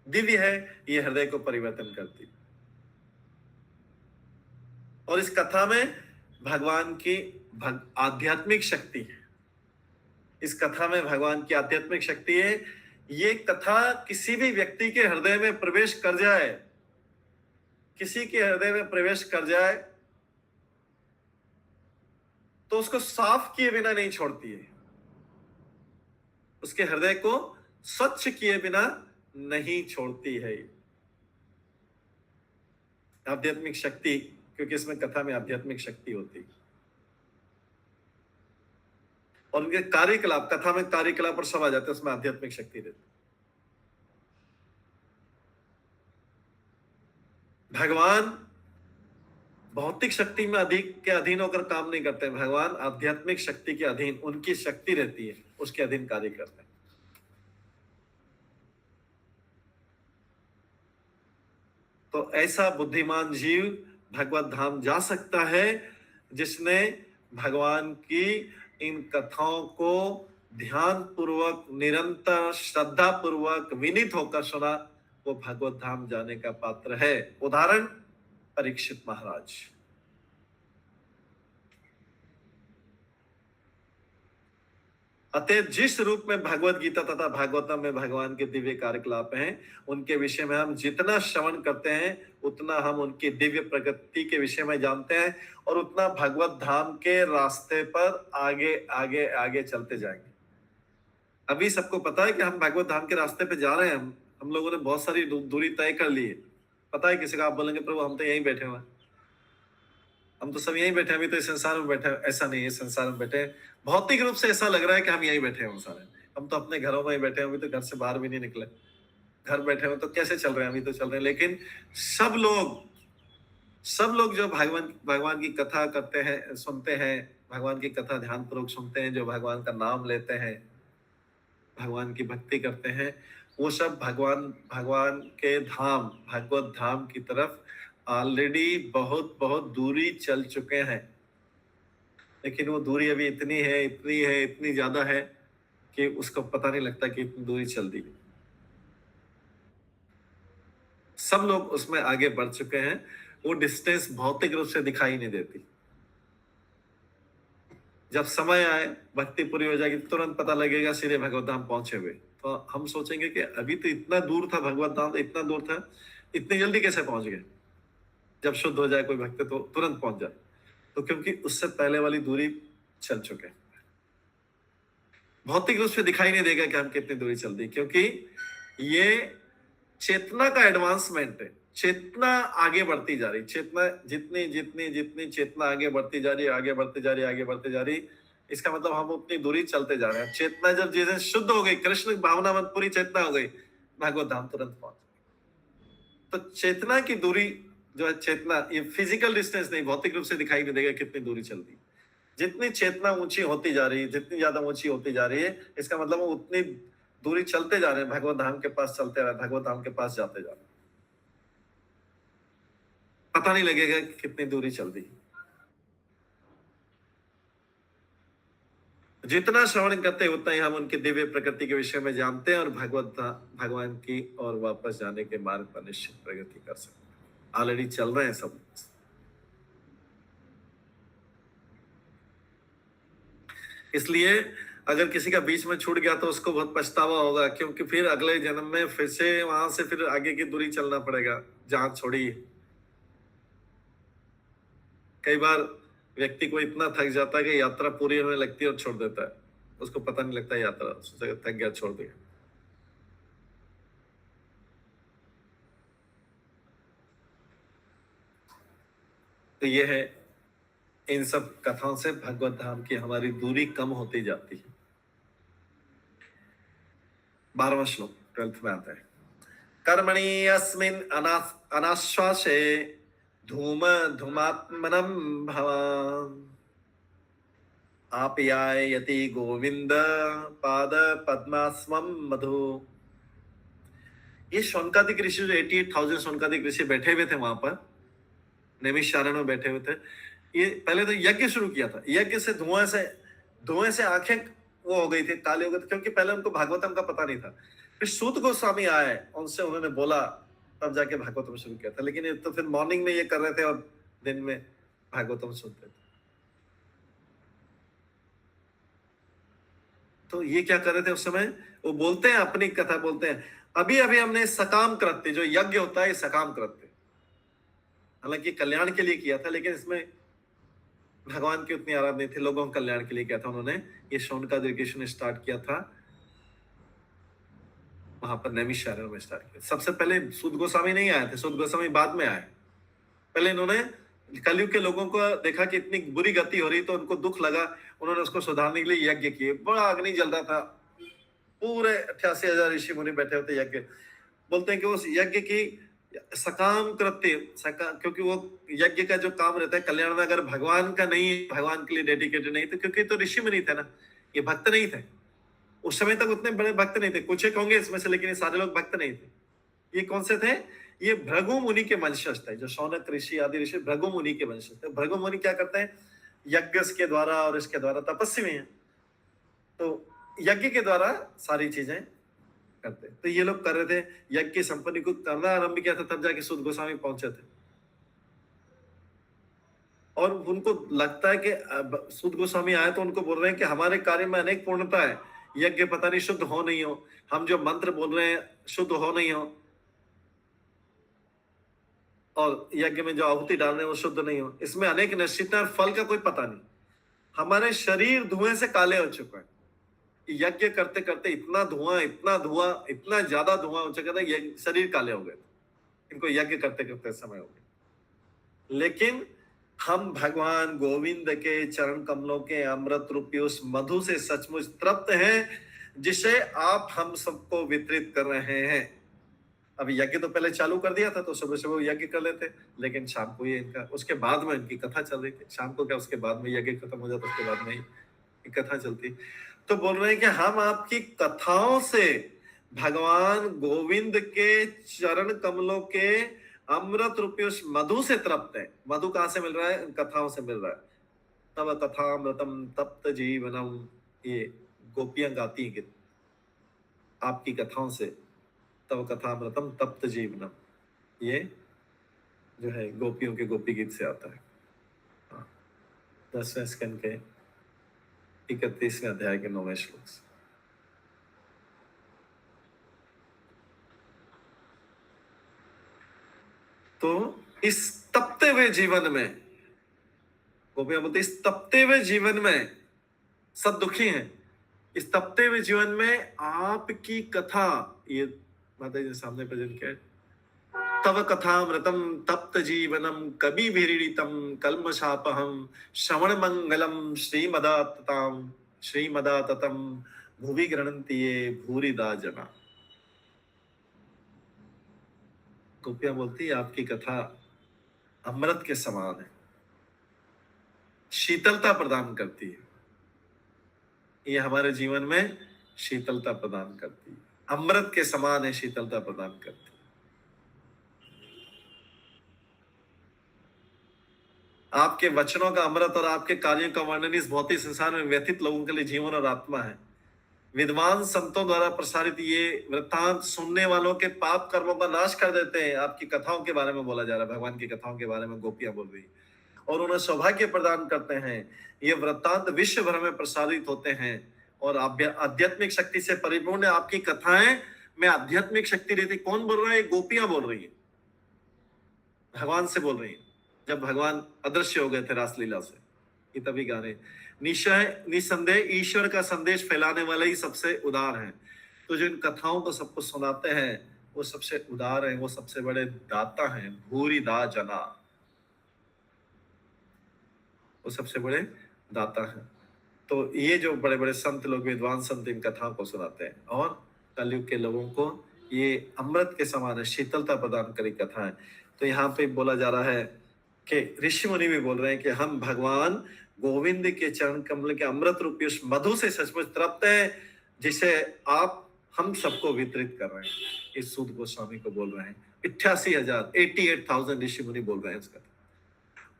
Speaker 2: दिव्य है, ये हृदय को परिवर्तन करती है। और इस कथा में भगवान की आध्यात्मिक शक्ति है। इस कथा में भगवान की आध्यात्मिक शक्ति है। ये कथा किसी भी व्यक्ति के हृदय में प्रवेश कर जाए, किसी के हृदय में प्रवेश कर जाए, तो उसको साफ किए बिना नहीं छोड़ती है, उसके हृदय को स्वच्छ किए बिना नहीं छोड़ती है। आध्यात्मिक शक्ति, क्योंकि इसमें कथा में आध्यात्मिक शक्ति होती है। और उनके कार्यकलाप, कथा में कार्यकलाप पर सब आ जाते हैं, उसमें आध्यात्मिक शक्ति रहती। भगवान भौतिक शक्ति में अधिक के अधीन होकर काम नहीं करते हैं, भगवान आध्यात्मिक शक्ति के अधीन, उनकी शक्ति रहती है, उसके अधीन कार्य करते हैं। तो ऐसा बुद्धिमान जीव भगवत धाम जा सकता है जिसने भगवान की इन कथाओं को ध्यान पूर्वक, निरंतर श्रद्धा पूर्वक, विनीत होकर सुना, वो भगवत धाम जाने का पात्र है। उदाहरण परीक्षित महाराज। अतः जिस रूप में भगवत गीता तथा भागवतम में भगवान के दिव्य कार्यकलाप हैं, उनके विषय में हम जितना श्रवण करते हैं उतना हम उनकी दिव्य प्रगति के विषय में जानते हैं, और उतना भगवत धाम के रास्ते पर आगे आगे आगे चलते जाएंगे। अभी सबको पता है कि हम भगवत धाम के रास्ते पे जा रहे हैं। हम लोगों ने बहुत सारी दूरी तय कर ली है। पता है किसी का, आप बोलेंगे प्रभु हम तो यहीं बैठे हुए हैं, हम तो सब यहीं बैठे हैं, अभी तो इस संसार में बैठे हैं। ऐसा नहीं है, संसार में बैठे हैं, भौतिक रूप से ऐसा लग रहा है कि हम यहीं बैठे हैं सारे। हम तो अपने घरों में ही बैठे हैं, अभी तो घर से बाहर भी नहीं निकले, घर बैठे हुए तो कैसे चल रहे हैं, अभी तो चल रहे हैं। लेकिन सब लोग जो भगवान की कथा करते हैं, सुनते हैं, भगवान की कथा ध्यान पूर्वक सुनते हैं, जो भगवान का नाम लेते हैं, भगवान की भक्ति करते हैं, वो सब भगवान के धाम, भगवत धाम की तरफ ऑलरेडी बहुत बहुत दूरी चल चुके हैं। लेकिन वो दूरी अभी इतनी ज्यादा है कि उसको पता नहीं लगता कि इतनी दूरी चल दी। सब लोग उसमें आगे बढ़ चुके हैं। वो डिस्टेंस भौतिक रूप से दिखाई नहीं देती। जब समय आए, भक्ति पूरी हो जाएगी, तुरंत पता लगेगा सीधे भगवत धाम पहुंचे हुए। तो हम सोचेंगे कि अभी तो इतना दूर था भगवत धाम, इतना दूर था, इतनी जल्दी कैसे पहुंच गए। जब शुद्ध हो जाए कोई भक्त तो तुरंत पहुंच जाए, तो क्योंकि उससे पहले वाली दूरी चल चुके हैं। भौतिक रूप से दिखाई नहीं देगा कि हम कितनी दूरी चल दी, क्योंकि ये चेतना का एडवांसमेंट है। चेतना आगे बढ़ती जा रही, चेतना जितनी जितनी जितनी चेतना आगे बढ़ती जा रही, आगे बढ़ती जा रही, इसका मतलब हम उतनी दूरी चलते जा रहे हैं। चेतना जब जैसे शुद्ध हो गई, कृष्ण भावना में पूरी चेतना हो गई, भगवत धाम तुरंत पहुंच। तो चेतना की दूरी जो है, चेतना ये फिजिकल डिस्टेंस नहीं, भौतिक रूप से दिखाई नहीं देगा कितनी दूरी चल रही है। जितनी चेतना ऊंची होती जा रही है, जितनी ज्यादा ऊंची होती जा रही है, इसका मतलब वो उतनी दूरी चलते जा रहे हैं, भगवत धाम के पास चलते रहे, भगवत धाम के पास जाते जा रहे हैं। पता नहीं लगेगा कि कितनी दूरी चल रही है। जितना श्रवण करते हैं उतना ही हम उनके दिव्य प्रकृति के विषय में जानते हैं और भगवान की और वापस जाने के मार्ग पर निश्चित प्रगति कर सकते हैं। ऑलरेडी चल रहे हैं सब। इसलिए अगर किसी का बीच में छूट गया तो उसको बहुत पछतावा होगा, क्योंकि फिर अगले जन्म में फिर से वहां से फिर आगे की दूरी चलना पड़ेगा जहां छोड़ी। कई बार व्यक्ति को इतना थक जाता है कि यात्रा पूरी होने लगती है और छोड़ देता है, उसको पता नहीं लगता यात्रा थक गया, छोड़ दिया। तो ये है, इन सब कथाओं से भगवत धाम की हमारी दूरी कम होती जाती है। 12वां श्लोक 12th में आता है, कर्मणि अस्मिन् अनाश्वासे धूम धूमात्मनम भवान् आप्यायति गोविंद पाद पद्मास्मम मधु। ये शौनकादिक ऋषि, जो 88,000 शौनकादिक ऋषि बैठे हुए थे वहां पर नैमिषारण्य में बैठे हुए थे, ये पहले तो यज्ञ शुरू किया था। यज्ञ से धुएं से आंखें वो हो गई थी, काले हो गए थे, क्योंकि पहले उनको भागवतम का पता नहीं था। फिर सूत गोस्वामी आए, उनसे उन्होंने बोला, तब जाके भागवतम शुरू किया था। लेकिन तो फिर मॉर्निंग में ये कर रहे थे और दिन में भागवतम सुनते थे। तो ये क्या कर रहे थे उस समय? वो बोलते हैं, अपनी कथा बोलते हैं, अभी अभी हमने सकाम कृत्य, जो यज्ञ होता है सकाम कृत्य, हालांकि कल्याण के लिए किया था, लेकिन इसमें भगवान की उतनी आराधना नहीं थी, लोगों के कल्याण के लिए किया था उन्होंने। ये शौनकादिक ऋषि ने स्टार्ट किया था वहां पर नैमिषारण्य में स्टार्ट किया। सबसे पहले सूत गोस्वामी नहीं आए थे, सूत गोस्वामी बाद में आए। पहले इन्होंने कलयुग के लोगों को देखा कि इतनी बुरी गति हो रही, तो उनको दुख लगा, उन्होंने उसको सुधारने के लिए यज्ञ किए। बड़ा अग्नि जल रहा था, पूरे 88,000 ऋषि मुनि बैठे होते यज्ञ। बोलते हैं कि उस यज्ञ की सकाम कृत्य, क्योंकि वो यज्ञ का जो काम रहता है कल्याण में, अगर भगवान का नहीं, भगवान के लिए डेडिकेटेड नहीं, तो क्योंकि तो ऋषि मुनि थे ना, ये भक्त नहीं थे उस समय तक, उतने बड़े भक्त नहीं थे। कुछ एक होंगे इसमें से, लेकिन ये सारे लोग भक्त नहीं थे। ये कौन से थे? ये भृगु मुनि के वंशज थे, जो शौनक ऋषि आदि ऋषि भृगु मुनि के वंशज थे। भृगु मुनि क्या करते हैं? यज्ञ के द्वारा और इसके द्वारा तपस्वी हैं, तो यज्ञ के द्वारा सारी चीजें करते। तो ये लोग कर रहे थे, यज्ञ की संपत्ति को करना आरंभ किया था, तब जाके सूत गोस्वामी पहुंचे थे। और उनको लगता है कि सूत गोस्वामी आए तो उनको बोल रहे हैं कि हमारे कार्य में अनेक पूर्णता है, यज्ञ पता नहीं शुद्ध हो नहीं हो, हम जो मंत्र बोल रहे हैं शुद्ध हो नहीं हो, और यज्ञ में जो आहुति डाल रहे हैं वो शुद्ध नहीं हो, इसमें अनेक निश्चित और फल का कोई पता नहीं। हमारे शरीर धुएं से काले हो चुके हैं, यज्ञ करते करते इतना धुआं, इतना ज्यादा धुआं हो चुका था, शरीर काले हो गए, इनको यज्ञ करते करते समय हो गया। लेकिन हम भगवान गोविंद के चरण कमलों के अमृत रूपी उस मधु से सचमुच तृप्त हैं, जिसे आप हम सबको वितरित कर रहे हैं। अभी यज्ञ तो पहले चालू कर दिया था, तो सुबह सुबह यज्ञ कर लेते, लेकिन शाम को ये इनका, उसके बाद में इनकी कथा चल रही थी। शाम को क्या, उसके बाद में यज्ञ खत्म हो जाता, उसके बाद में ही कथा चलती। तो बोल रहे हैं कि हम आपकी कथाओं से भगवान गोविंद के चरण कमलों के अमृत रूपी उस मधु से तृप्त है। मधु कहां से मिल रहा है? कथाओं से मिल रहा है। तब कथामृतम तप्त जीवनम, ये गोपियां गाती हैं गीत आपकी कथाओं से। तब कथामृतम तप्त जीवनम, ये जो है गोपियों के गोपी गीत से आता है। 10वें स्कंद के 31वें अध्याय के 9वें श्लोक से। तो इस तपते हुए जीवन में, गोपियां बोलते इस तपते हुए जीवन में सब दुखी हैं, इस तपते हुए जीवन में आपकी कथा, ये माता जी सामने प्रेजेंट किया, तव कथामृतम तप्त जीवनम कवि विरीडितम कल्मषापहम श्रवण मंगलम श्रीमदाततम भुवि गृह्णन्ति ये भूरिदा जना। गोपियां बोलती है आपकी कथा अमृत के समान है, शीतलता प्रदान करती है, ये हमारे जीवन में शीतलता प्रदान करती है, अमृत के समान है, शीतलता प्रदान करती है। आपके वचनों का अमृत और आपके कार्यों का वर्णन इस भौतिक संसार में व्यथित लोगों के लिए जीवन और आत्मा है। विद्वान संतों द्वारा प्रसारित ये वृत्तांत सुनने वालों के पाप कर्मों का नाश कर देते हैं। आपकी कथाओं के बारे में बोला जा रहा है, भगवान की कथाओं के बारे में गोपियां बोल रही, और उन्हें सौभाग्य प्रदान करते हैं। ये वृत्तांत विश्व भर में प्रसारित होते हैं और आध्यात्मिक शक्ति से परिपूर्ण है। आपकी कथाएं में आध्यात्मिक शक्ति रहती। कौन बोल रहा है? गोपियां बोल रही है, भगवान से बोल रही है। जब भगवान अदृश्य हो गए थे रासलीला से, ये तभी गा रहे। निसंदेह ईश्वर का संदेश फैलाने वाले ही सबसे उदार हैं। तो जो इन कथाओं को सबको सुनाते हैं वो सबसे उदार हैं, वो सबसे बड़े दाता हैं। भूरी दा जना, वो सबसे बड़े दाता हैं। तो ये जो बड़े बड़े संत लोग, विद्वान संत, इन कथाओं को सुनाते हैं और कलयुग के लोगों को ये अमृत के समान है, शीतलता प्रदान करी कथा है। तो यहाँ पे बोला जा रहा है कि ऋषि मुनि भी बोल रहे हैं कि हम भगवान गोविंद के चरण कमल के अमृत रूपी उस मधु से सचमुच तृप्त हैं, जिसे आप हम सबको वितरित कर रहे हैं। इस सूत गोस्वामी को बोल रहे हैं। 88,000 ऋषि मुनि बोल रहे हैं इसका।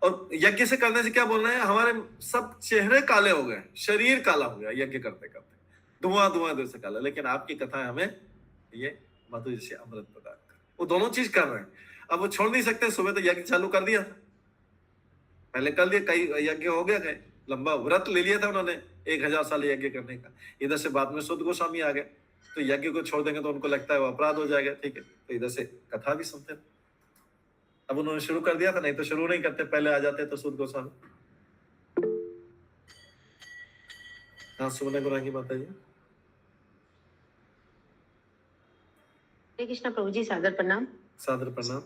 Speaker 2: और यज्ञ से करने से क्या बोल रहे हैं? हमारे सब चेहरे काले हो गए, शरीर काला हो गया यज्ञ करते करते, धुआं देर से काला। लेकिन आपकी कथा हमें ये मधु जैसे अमृत प्रदान कर, वो दोनों चीज कर रहे हैं। अब वो छोड़ नहीं सकते। सुबह तो यज्ञ चालू कर दिया था, पहले कर दिया, कई यज्ञ हो गया, कई लंबा व्रत ले लिया था उन्होंने 1000 साल यज्ञ करने का। इधर से बाद में शुद्ध गोस्वामी आ गए, तो यज्ञ को छोड़ देंगे तो उनको लगता है वो अपराध हो जाएगा, ठीक है, तो इधर से कथा भी सुनते। अब उन्होंने शुरू कर दिया था, नहीं तो शुरू नहीं करते, पहले आ जाते तो शुद्ध गोस्वामी। हाँ, सुमन गुरांगी माता जी।
Speaker 3: हरे कृष्णा प्रभु जी, सादर प्रणाम।
Speaker 2: सादर प्रणाम।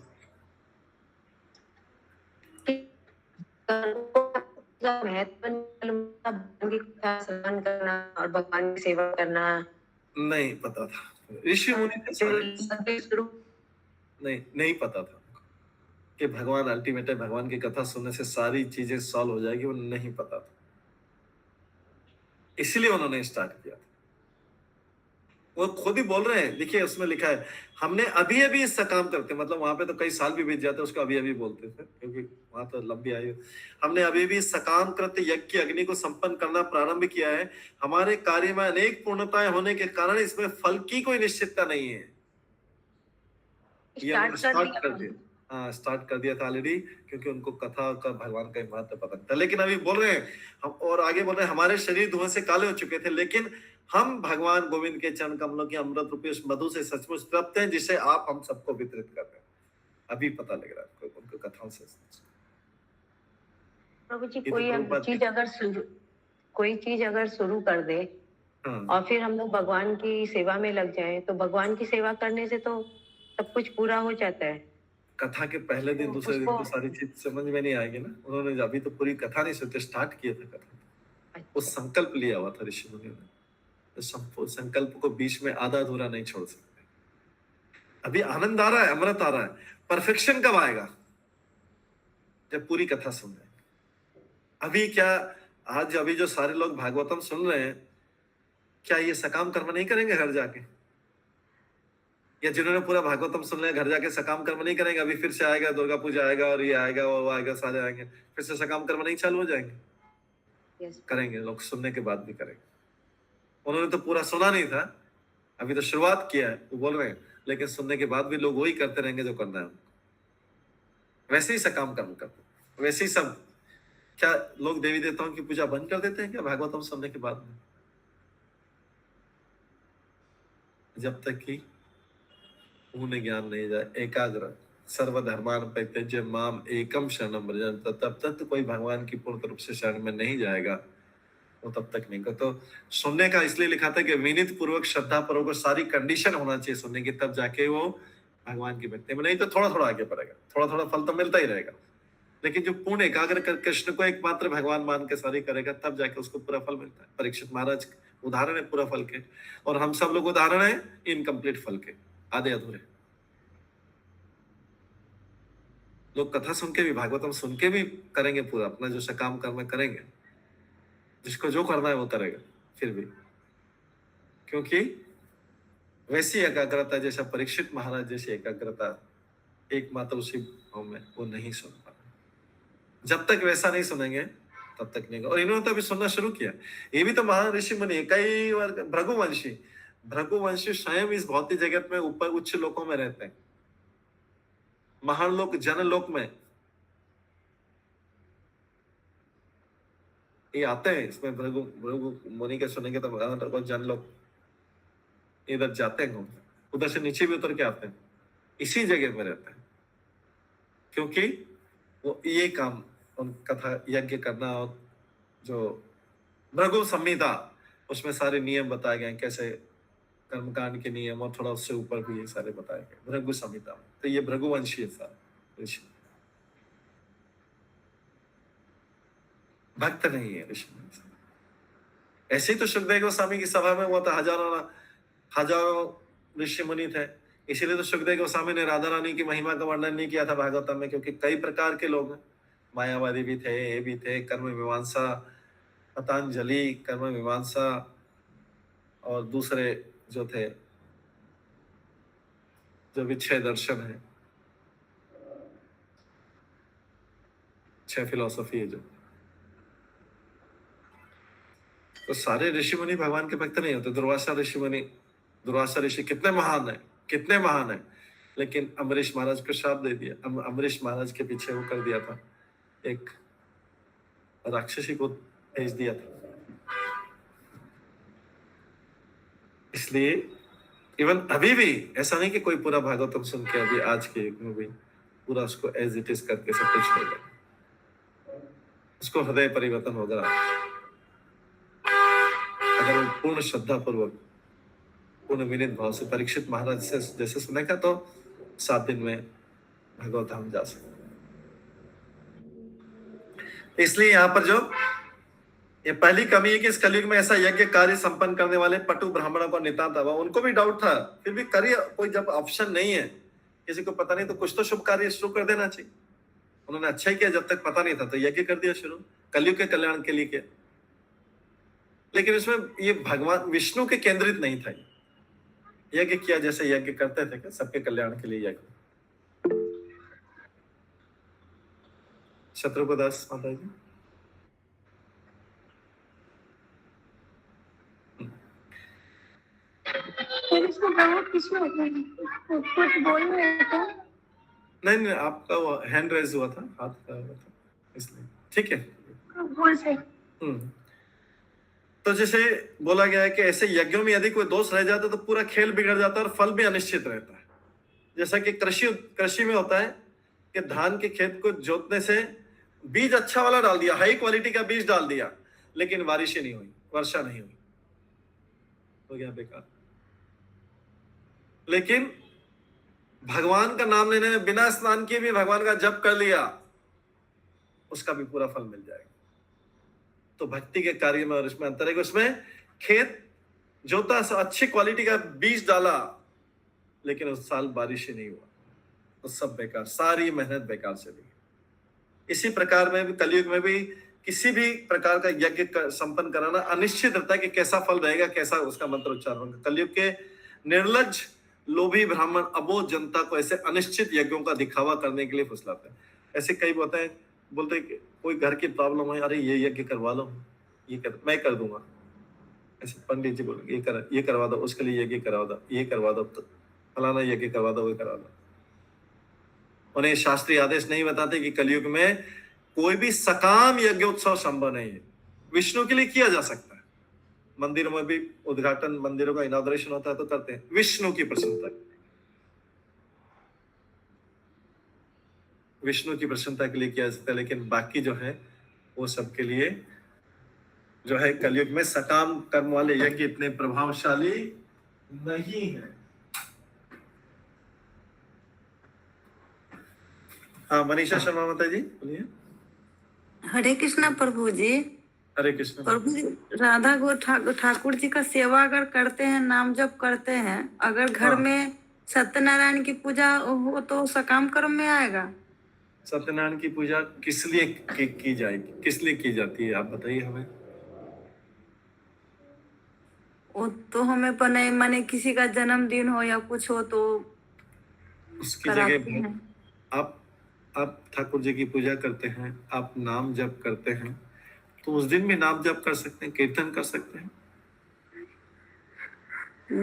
Speaker 3: सम्मान करना और भगवान की सेवा करना
Speaker 2: नहीं पता था। ऋषि मुनि नहीं पता था कि भगवान अल्टीमेट है, भगवान की कथा सुनने से सारी चीजें सॉल्व हो जाएगी, वो नहीं पता था। इसलिए उन्होंने स्टार्ट किया था। वो खुद ही बोल रहे हैं, देखिए उसमें लिखा है, हमने अभी अभी इसका काम करते, मतलब वहां पे तो कई साल भी बीत जाते, उसको अभी अभी बोलते थे क्योंकि वहां तो लंबी आयु। हमने अभी भी सकाम कृत यज्ञ की अग्नि को संपन्न करना प्रारंभ किया है। हमारे कार्य में अनेक पूर्णताएं होने के कारण इसमें फल की कोई निश्चितता नहीं है। स्टार्ट कर दिया था ऑलरेडी, क्योंकि उनको कथा का भगवान का महत्व पता था। लेकिन अभी बोल रहे हैं हम, और आगे बोल रहे हैं, हमारे शरीर धुआं से काले हो चुके थे, लेकिन हम भगवान गोविंद के चरण कमलों की अमृत रूपी उस मधु से सचमुच तृप्त हैं, जिसे आप हम सबको वितरित कर रहे हैं। अभी पता लग रहा है उनको कथाओं से।
Speaker 3: प्रभु जी, कोई चीज अगर शुरू कर दे और फिर हम लोग भगवान की सेवा में लग जाए, तो भगवान की सेवा करने से तो सब कुछ पूरा हो जाता है।
Speaker 2: कथा के पहले दिन, दूसरे दिन तो सारी चीज समझ में नहीं आएगी ना। उन्होंने अभी तो पूरी कथा नहीं सुनते, स्टार्ट किया था कथा। वो संकल्प लिया हुआ था ऋषि मुनियों ने, तो संकल्प को बीच में आधा अधूरा नहीं छोड़ सकते। अभी आनंद आ रहा है, अमृत आ रहा है। परफेक्शन कब आएगा? जब पूरी कथा सुन रहे हैं। अभी क्या, आज अभी जो सारे लोग भागवतम सुन रहे हैं, क्या ये सकाम कर्म नहीं करेंगे घर जाके? या जिन्होंने पूरा भागवतम सुन लिया घर जाके सकाम कर्म नहीं करेंगे? अभी फिर से आएगा, दुर्गा पूजा आएगा और ये आएगा वो आएगा, सारे आएंगे, फिर से सकाम कर्म नहीं चालू हो जाएंगे? करेंगे लोग, सुनने के बाद भी करेंगे। उन्होंने तो पूरा सुना नहीं था, अभी तो शुरुआत किया है, वो बोल रहे हैं, लेकिन सुनने के बाद भी लोग वही करते रहेंगे जो करना है। वैसे ही सकाम कर्म करते, वैसे ही सब। क्या लोग देवी देवताओं की पूजा बंद कर देते हैं क्या भागवतम सुनने के बाद में? जब तक कि उन्हें ज्ञान नहीं जाए, एकाग्र सर्वधर्मान परित्यज्य माम एकम शरणम व्रजत, तब तक तो कोई भगवान की पूर्ण रूप से शरण में नहीं जाएगा, वो तब तक नहीं कर। तो सुनने का इसलिए लिखा था कि विनीत पूर्वक, श्रद्धा पूर्वक, सारी कंडीशन होना चाहिए सुनने की, तब जाके वो भगवान की भक्ति में, नहीं तो थोड़ा थोड़ा आगे बढ़ेगा, थोड़ा थोड़ा फल तो मिलता ही रहेगा। लेकिन जो पूर्ण एकाग्र कर कृष्ण को एकमात्र भगवान मान के सारी करेगा, तब जाके उसको पूरा फल मिलता है। परीक्षित महाराज उदाहरण है पूरा फल के, और हम सब लोग उदाहरण है इनकम्प्लीट फल के, आधे अधूरे। लोग कथा सुन के भी, भागवतम सुन के भी करेंगे पूरा, अपना जो सकाम कर्म है करेंगे, जिसको जो करना है वो करेगा फिर भी, क्योंकि वैसी एकाग्रता जैसा परीक्षित महाराज जैसी एकाग्रता एकमात्र उसी भाव में वो नहीं सुन पा रहे। जब तक वैसा नहीं सुनेंगे तब तक नहीं। और इन्होंने तो अभी सुनना शुरू किया। ये भी तो महान ऋषि मुनि, कई बार भृगुवंशी स्वयं इस भौतिक जगत में ऊपर उच्च लोकों में रहते हैं, महान लोक, जनलोक में ये आते हैं। इसमें भृगु मुनि के सुनेंगे तो जनलोक इधर जाते हैं, उधर से नीचे भी उतर के आते हैं, इसी जगह में रहते हैं, क्योंकि वो ये काम कथा यज्ञ करना, और जो भृगु संहिता उसमें सारे नियम बताए गए, कैसे कर्मकांड के नियम, और थोड़ा उससे ऊपर भी ये सारे बताए गए भृगु संहिता में। तो ये भृगुवंशी है सारा ऋषि, भक्त नहीं है ऋषि। ऐसे ही तो सुखदेव गोस्वामी की सभा में हुआ था, हजारों ऋषि मुनि थे। इसीलिए तो सुखदेव गोस्वामी ने राधा रानी की महिमा का वर्णन नहीं किया था भागवतम में, क्योंकि कई प्रकार के लोग हैं, मायावादी भी थे, ये भी थे, कर्म मीमांसा, पतंजलि कर्म मीमांसा, और दूसरे जो थे जो विच्छेद दर्शन है, 6 फिलॉसफी है जो, तो सारे ऋषि मुनि भगवान के भक्त नहीं होते। दुर्वासा ऋषि कितने महान है, लेकिन अम्बरीश महाराज को श्राप दे दिया। अम्बरीश महाराज के पीछे वो कर दिया था, एक राक्षसी को भेज दिया था। इसलिए इवन अभी भी ऐसा नहीं कि कोई पूरा भागवतम सुन के अभी आज के युग में भी पूरा उसको एज इट इज करके सब कुछ होगा, उसको हृदय परिवर्तन होगा अगर वो पूर्ण श्रद्धा पूर्वक, पूर्ण विनीत भाव से परीक्षित महाराज से जैसे सुनेगा, तो 7 दिन में भगवत धाम जा सकते। इसलिए यहाँ पर जो ये पहली कमी है कि इस कलयुग में ऐसा यज्ञ कार्य संपन्न करने वाले पटु ब्राह्मणों को नितांत अभाव। उनको भी डाउट था, फिर भी करिए, कोई जब ऑप्शन नहीं है, किसी को पता नहीं, तो कुछ तो शुभ कार्य शुरू कर देना चाहिए। उन्होंने अच्छा ही किया, जब तक पता नहीं था तो यज्ञ कर दिया शुरू, कलयुग के कल्याण के लिए किया। लेकिन इसमें ये भगवान विष्णु के केंद्रित नहीं था, यज्ञ किया जैसे यज्ञ करते थे, सबके कल्याण के लिए यज्ञ। शत्रुघ्नदास माता जी, नहीं, आपका वो हैंड रेज हुआ था, हाथ का हुआ था, इसलिए ठीक है। तो जैसे बोला गया है कि ऐसे यज्ञों में यदि कोई दोष रह जाता तो पूरा खेल बिगड़ जाता है और फल भी अनिश्चित रहता है। जैसा कि कृषि में होता है कि धान के खेत को जोतने से बीज अच्छा वाला डाल दिया, हाई क्वालिटी का बीज डाल दिया, लेकिन बारिश ही नहीं हुई, वर्षा नहीं हुई, हो गया बेकार। लेकिन भगवान का नाम लेने में बिना स्नान किए भी भगवान का जप कर लिया, उसका भी पूरा फल मिल जाएगा। तो भक्ति के कार्य में और इसमें अंतर है कि उसमें खेत जोता, अच्छी क्वालिटी का बीज डाला, लेकिन उस साल बारिश ही नहीं हुआ, तो सब बेकार, सारी मेहनत बेकार चली। इसी प्रकार में भी कलयुग में भी किसी भी प्रकार का यज्ञ संपन्न कराना अनिश्चित रहता है कि कैसा फल रहेगा, कैसा उसका मंत्र उच्चारण होगा। कलयुग के निर्लज लोभी ब्राह्मण अबोध जनता को ऐसे अनिश्चित यज्ञों का दिखावा करने के लिए फुसलाते हैं। ऐसे कई बोलते हैं कि कोई घर की प्रॉब्लम है, अरे ये यज्ञ करवा लो, मैं कर दूंगा। ऐसे पंडित जी बोलेंगे ये करवा दो, उसके लिए यज्ञ करवा दो, ये करवा दो, तो फलाना यज्ञ करवा दो, वो करवा दो। उन्हें शास्त्रीय आदेश नहीं बताते कि कलयुग में कोई भी सकाम यज्ञोत्सव संभव नहीं है। विष्णु के लिए किया जा सकता है, मंदिरों में भी उद्घाटन, मंदिरों का इनॉग्रेशन होता है तो करते हैं, विष्णु की प्रसन्नता के लिए, विष्णु की प्रसन्नता के लिए किया जाता है। लेकिन बाकी जो है वो सबके लिए जो है कलयुग में सकाम कर्म वाले यज्ञ इतने प्रभावशाली नहीं है। हाँ, मनीषा शर्मा माता जी बोलिए।
Speaker 5: हरे कृष्णा प्रभु जी।
Speaker 2: हरे कृष्ण
Speaker 5: प्रभु जी, राधा गो ठाकुर जी का सेवा अगर करते हैं, नाम जप करते हैं, अगर घर में सत्यनारायण की पूजा हो तो सकाम कर्म में आएगा?
Speaker 2: सत्यनारायण की पूजा किस लिए की जाएगी, किस लिए की जाती है, आप बताइए हमें।
Speaker 5: वो तो हमें पने माने किसी का जन्मदिन हो या कुछ हो तो
Speaker 2: उसकी
Speaker 5: कराते
Speaker 2: जगह
Speaker 5: हैं।
Speaker 2: आप आप ठाकुर जी की पूजा करते हैं, आप नाम जप करते हैं, तो उस दिन भी नाम जप कर सकते हैं, कीर्तन कर सकते हैं।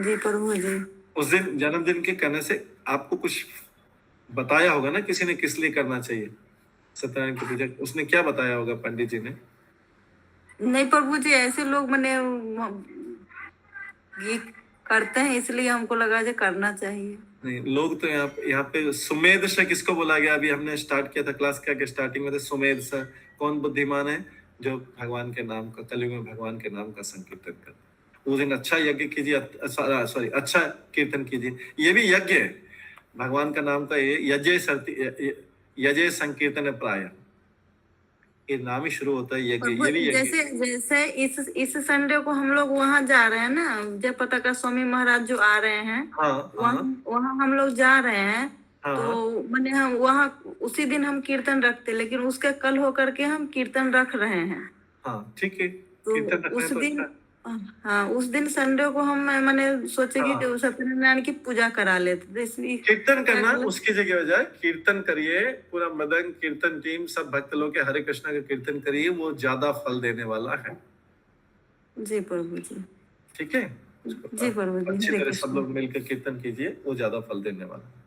Speaker 5: जी प्रभु जी।
Speaker 2: उस दिन जन्मदिन के करने से आपको कुछ बताया होगा ना किसी ने किस लिए करना चाहिए सत्यनारायण की पूजा, उसने क्या बताया होगा पंडित जी ने।
Speaker 5: नहीं प्रभु जी, ऐसे लोग मैंने ये करते हैं इसलिए हमको लगा जो करना चाहिए।
Speaker 2: नहीं, लोग तो यहाँ पे सुमेध से किसको बोला गया, अभी हमने स्टार्ट किया था क्लास के स्टार्टिंग में, सुमेध से कौन बुद्धिमान है, जो भगवान के नाम का, कलयुग में भगवान के नाम का संकीर्तन करता है। उस दिन अच्छा यज्ञ कीजिए, सॉरी अच्छा कीर्तन कीजिए, ये भी यज्ञ है भगवान का नाम का, ये यजय संकीर्तन प्राय, ये नाम ही शुरू होता है यज्ञ,
Speaker 5: प्रभु
Speaker 2: ये भी यज्ञ।
Speaker 5: जैसे जैसे इस संडे को हम लोग वहाँ जा रहे हैं ना, जय पताका स्वामी महाराज जो आ रहे हैं,
Speaker 2: हाँ
Speaker 5: वहाँ वहाँ हम लोग जा रहे हैं।
Speaker 2: हाँ,
Speaker 5: तो मैंने हम वहाँ उसी दिन हम कीर्तन रखते, लेकिन उसके कल होकर के हम कीर्तन रख रहे हैं।
Speaker 2: हाँ ठीक है,
Speaker 5: तो
Speaker 2: कीर्तन रखने
Speaker 5: उस
Speaker 2: तो
Speaker 5: दिन,
Speaker 2: अच्छा
Speaker 5: हाँ उस दिन संडे को हम मैंने सोचे कि
Speaker 2: हाँ।
Speaker 5: सत्यनारायण की पूजा करा लेते, तो इसलिए
Speaker 2: कीर्तन करना उसकी जगह हो जाए, कीर्तन करिए, पूरा मदन कीर्तन टीम सब भक्त लोग के हरे कृष्णा का कीर्तन करिए, वो ज्यादा फल देने वाला है।
Speaker 5: जी प्रभु जी।
Speaker 2: ठीक है,
Speaker 5: जी प्रभु जी,
Speaker 2: अच्छी
Speaker 5: हरे
Speaker 2: तरह सब
Speaker 5: कृष्ण।
Speaker 2: लोग मिलकर कीर्तन कीजिए, वो ज्यादा फल देने वाला है।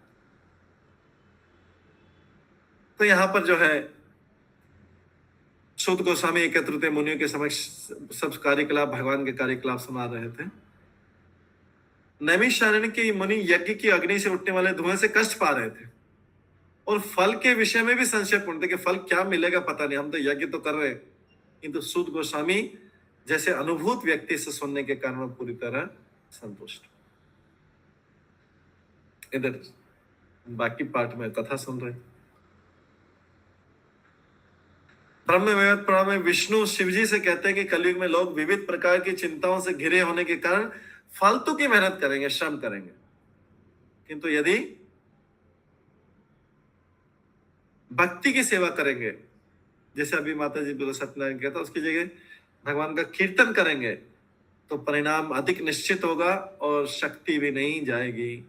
Speaker 2: तो यहाँ पर जो है सूत गोस्वामी एकत्रित मुनियों के समक्ष सब कार्यकलाप, भगवान के कार्यकलाप सुना रहे थे। नैमिषारण्य के मुनि यज्ञ की अग्नि से उठने वाले धुएं से कष्ट पा रहे थे और फल के विषय में भी संशय पूर्ण थे कि फल क्या मिलेगा पता नहीं, हम तो यज्ञ तो कर रहे हैं। किंतु सूत गोस्वामी जैसे अनुभूत व्यक्ति से सुनने के कारण वो पूरी तरह संतुष्ट। इधर बाकी पार्ट में कथा सुन रहे। ब्रह्म पुराण में विष्णु शिवजी से कहते हैं कि कलयुग में लोग विविध प्रकार की चिंताओं से घिरे होने के कारण फालतू की मेहनत करेंगे, श्रम करेंगे, किंतु यदि भक्ति की सेवा करेंगे, जैसे अभी माता जी बोले सत्यनारायण कहता, उसकी जगह भगवान का कीर्तन करेंगे तो परिणाम अधिक निश्चित होगा और शक्ति भी नहीं जाएगी।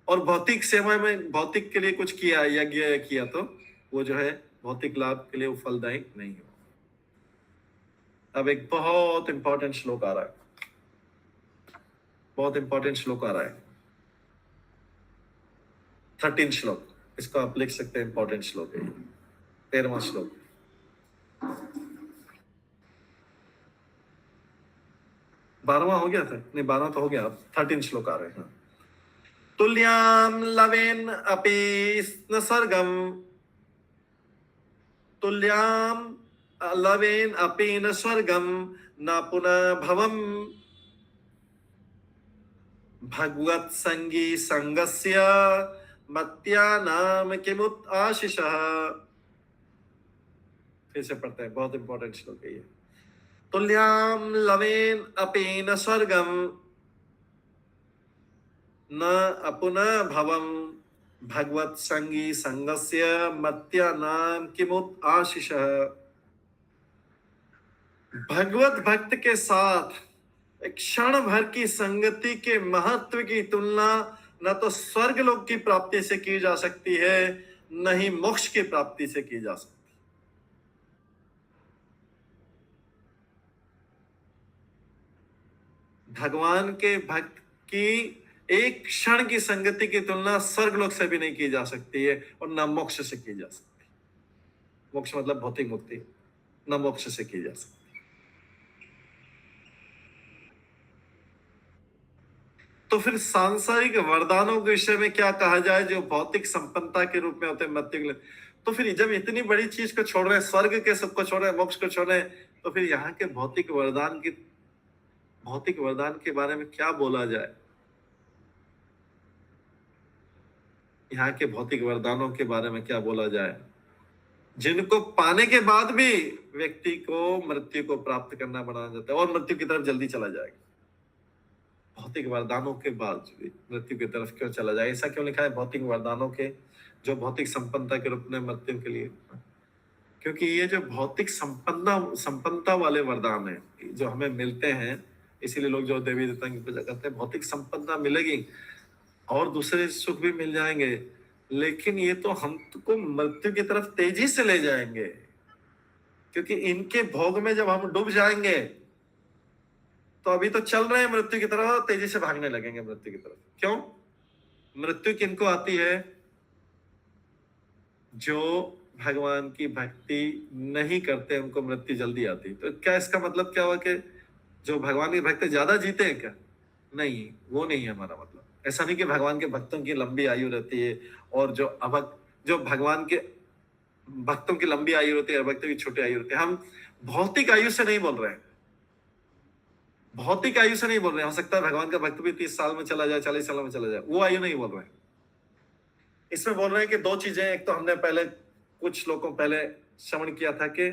Speaker 2: और भौतिक सेवा में भौतिक के लिए कुछ किया, यज्ञ किया, तो वो जो है भौतिक लाभ के लिए वो फलदायी नहीं हो। अब एक बहुत इंपॉर्टेंट श्लोक आ रहा है, बहुत इंपॉर्टेंट श्लोक आ रहा है, 13 श्लोक, इसको आप लिख सकते हैं, इंपॉर्टेंट श्लोक है, 13वां श्लोक। बारहवां हो गया था, नहीं 12 तो हो गया, अब 13 श्लोक आ रहे हैं। तुल्याम लवेन अपि न सर्गम, तुल्याम लवेन अपि न स्वर्गम न पुनः भवम भगवत संगी संगस्य मत्या नाम किमुत आशीषः। फिर से पढ़ते हैं, बहुत इंपॉर्टेंट श्लोक है ये। तुल्याम लवेन अपि न स्वर्गम न अपुनः भवम भगवत संगी संगस्य मत्या नाम किमुत आशीषः। भगवत भक्त के साथ एक क्षण भर की संगति के महत्व की तुलना न तो स्वर्ग लोक की प्राप्ति से की जा सकती है, न ही मोक्ष की प्राप्ति से की जा सकती। भगवान के भक्त की एक क्षण की संगति की तुलना स्वर्ग लोक से भी नहीं की जा सकती है और न मोक्ष से की जा सकती। मोक्ष मतलब भौतिक मुक्ति, न मोक्ष से की जा सकती। तो फिर सांसारिक वरदानों के विषय में क्या कहा जाए जो भौतिक संपन्नता के रूप में होते हैं मृत्यु के लिए। तो फिर जब इतनी बड़ी चीज को छोड़ रहे हैं, स्वर्ग के सबको छोड़ रहे हैं, मोक्ष को छोड़ रहे हैं, तो फिर यहाँ के भौतिक वरदान के बारे में क्या बोला जाए। यहाँ के भौतिक वरदानों के बारे में क्या बोला जाए जिनको पाने के बाद भी व्यक्ति को मृत्यु को प्राप्त करना बनाया जाता है और मृत्यु की तरफ जल्दी चला जाएगा। भौतिक वरदानों के बाद भी मृत्यु की तरफ क्यों चला जाए, ऐसा क्यों लिखा है भौतिक वरदानों के जो भौतिक संपन्नता के रूप में मृत्यु के लिए, क्योंकि ये जो भौतिक संपन्नता वाले वरदान है जो हमें मिलते हैं, इसीलिए लोग जो देवी देवताओं की पूजा करते हैं, भौतिक संपन्नता मिलेगी और दूसरे सुख भी मिल जाएंगे, लेकिन ये तो हमको मृत्यु की तरफ तेजी से ले जाएंगे, क्योंकि इनके भोग में जब हम डूब जाएंगे तो अभी तो चल रहे हैं मृत्यु की तरफ, तेजी से भागने लगेंगे मृत्यु की तरफ। क्यों? मृत्यु किनको आती है? जो भगवान की भक्ति नहीं करते उनको मृत्यु जल्दी आती। तो क्या इसका मतलब क्या हुआ कि जो भगवान की भक्ति ज्यादा जीते हैं क्या? नहीं, वो नहीं है हमारा मतलब। ऐसा नहीं कि भगवान के भक्तों की लंबी आयु रहती है और जो भगवान के भक्तों की लंबी आयु रहती है, अभक्तों की छोटी आयु रहती है। हम भौतिक आयु से नहीं बोल रहे हैं, भौतिक आयु से नहीं बोल रहे हैं। हो सकता है भगवान का भक्त भी 30 साल में चला जाए, 40 साल में चला जाए, वो आयु नहीं बोल रहे हैं। इसमें बोल रहे हैं कि दो चीजें, एक तो हमने पहले कुछ लोगों पहले श्रवण किया था कि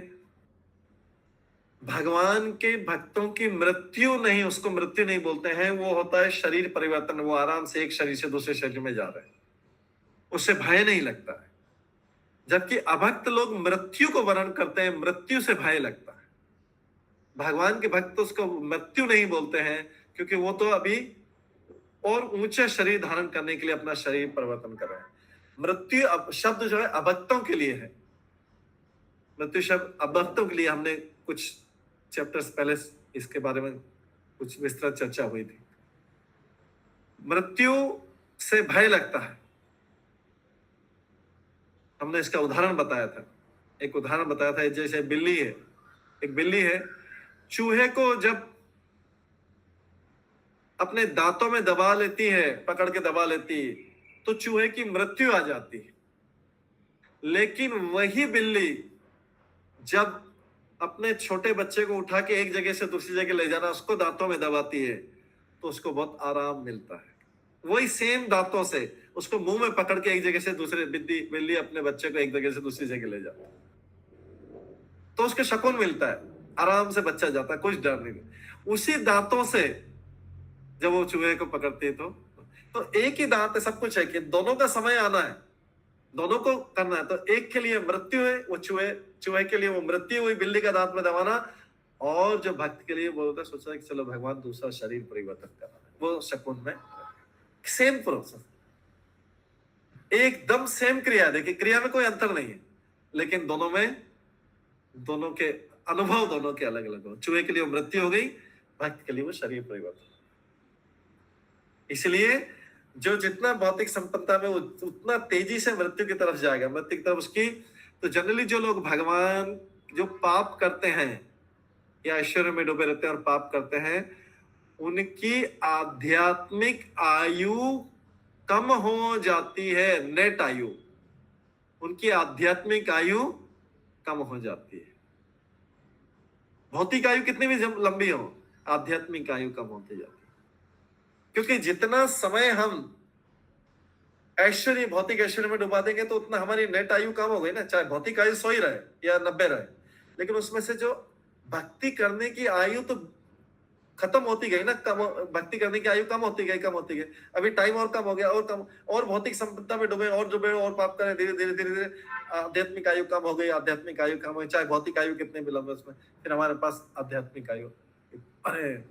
Speaker 2: भगवान के भक्तों की मृत्यु नहीं, उसको मृत्यु नहीं बोलते हैं, वो होता है शरीर परिवर्तन। वो आराम से एक शरीर से दूसरे शरीर में जा रहे हैं, उससे भय नहीं लगता है। जबकि अभक्त लोग मृत्यु को वर्ण करते हैं, मृत्यु से भय लगता है। भगवान के भक्त उसको मृत्यु नहीं बोलते हैं, क्योंकि वो तो अभी और ऊंचे शरीर धारण करने के लिए अपना शरीर परिवर्तन कर रहे हैं। मृत्यु शब्द जो है अभक्तों के लिए है, मृत्यु शब्द अभक्तों के लिए। हमने कुछ चैप्टर्स पहले इसके बारे में कुछ विस्तृत चर्चा हुई थी। मृत्यु से भय लगता है, हमने इसका उदाहरण बताया था। एक उदाहरण बताया था, जैसे बिल्ली है, एक बिल्ली है, चूहे को जब अपने दांतों में दबा लेती है, पकड़ के दबा लेती है, तो चूहे की मृत्यु आ जाती है। लेकिन वही बिल्ली जब अपने छोटे बच्चे को उठा के एक जगह से दूसरी जगह ले जाना, उसको दांतों में दबाती है, तो उसको बहुत आराम मिलता है। वही सेम दांतों से उसको मुंह में पकड़ के एक जगह से दूसरे बिल्ली अपने बच्चे को एक जगह से दूसरी जगह ले जाती है, तो उसको सुकून मिलता है, आराम से बच्चा जाता है, कुछ डर नहीं। उसी दांतों से जब वो चूहे को पकड़ती है तो एक ही दांत है, सब कुछ है कि दोनों का समय आना है, दोनों को करना है। तो एक के लिए मृत्यु है, वो चूहे के लिए वो मृत्यु हुई, बिल्ली का दांत में दबाना, और जो भक्त के लिए बोलता है, सोचा कि चलो भगवान दूसरा शरीर परिवर्तन करना है, वो सुकून में। सेम प्रोसेस, एकदम सेम क्रिया। देखिए क्रिया में कोई अंतर नहीं है, लेकिन दोनों के अनुभव दोनों के अलग अलग हो। चूहे के लिए वो मृत्यु हो गई, भक्त के लिए वो शरीर परिवर्तन। इसलिए जो जितना भौतिक संपन्नता में, वो उतना तेजी से मृत्यु की तरफ जाएगा, मृत्यु की तरफ उसकी। तो जनरली जो लोग भगवान जो पाप करते हैं या ऐश्वर्य में डूबे रहते हैं और पाप करते हैं, उनकी आध्यात्मिक आयु कम हो जाती है। नेट आयु, उनकी आध्यात्मिक आयु कम हो जाती है। भौतिक आयु कितनी भी लंबी हो, आध्यात्मिक आयु कम होती जाती है। क्योंकि जितना समय हम भौतिक ऐश्वर्य में डुबा देंगे, तो उतना हमारी नेट आयु कम हो गई ना। चाहे भौतिक आयु 100 ही रहे या 90 रहे, लेकिन उसमें से जो भक्ति करने की आयु तो खत्म होती गई ना, कम भक्ति करने की आयु कम होती गई। अभी टाइम और कम हो गया, और कम, और भौतिक संपदा में डूबे और पाप करें, धीरे धीरे आध्यात्मिक आयु कम हो गई, आध्यात्मिक आयु कम हो गई। चाहे भौतिक आयु कितने भी लंबे, उसमें फिर हमारे पास आध्यात्मिक आयु, अरे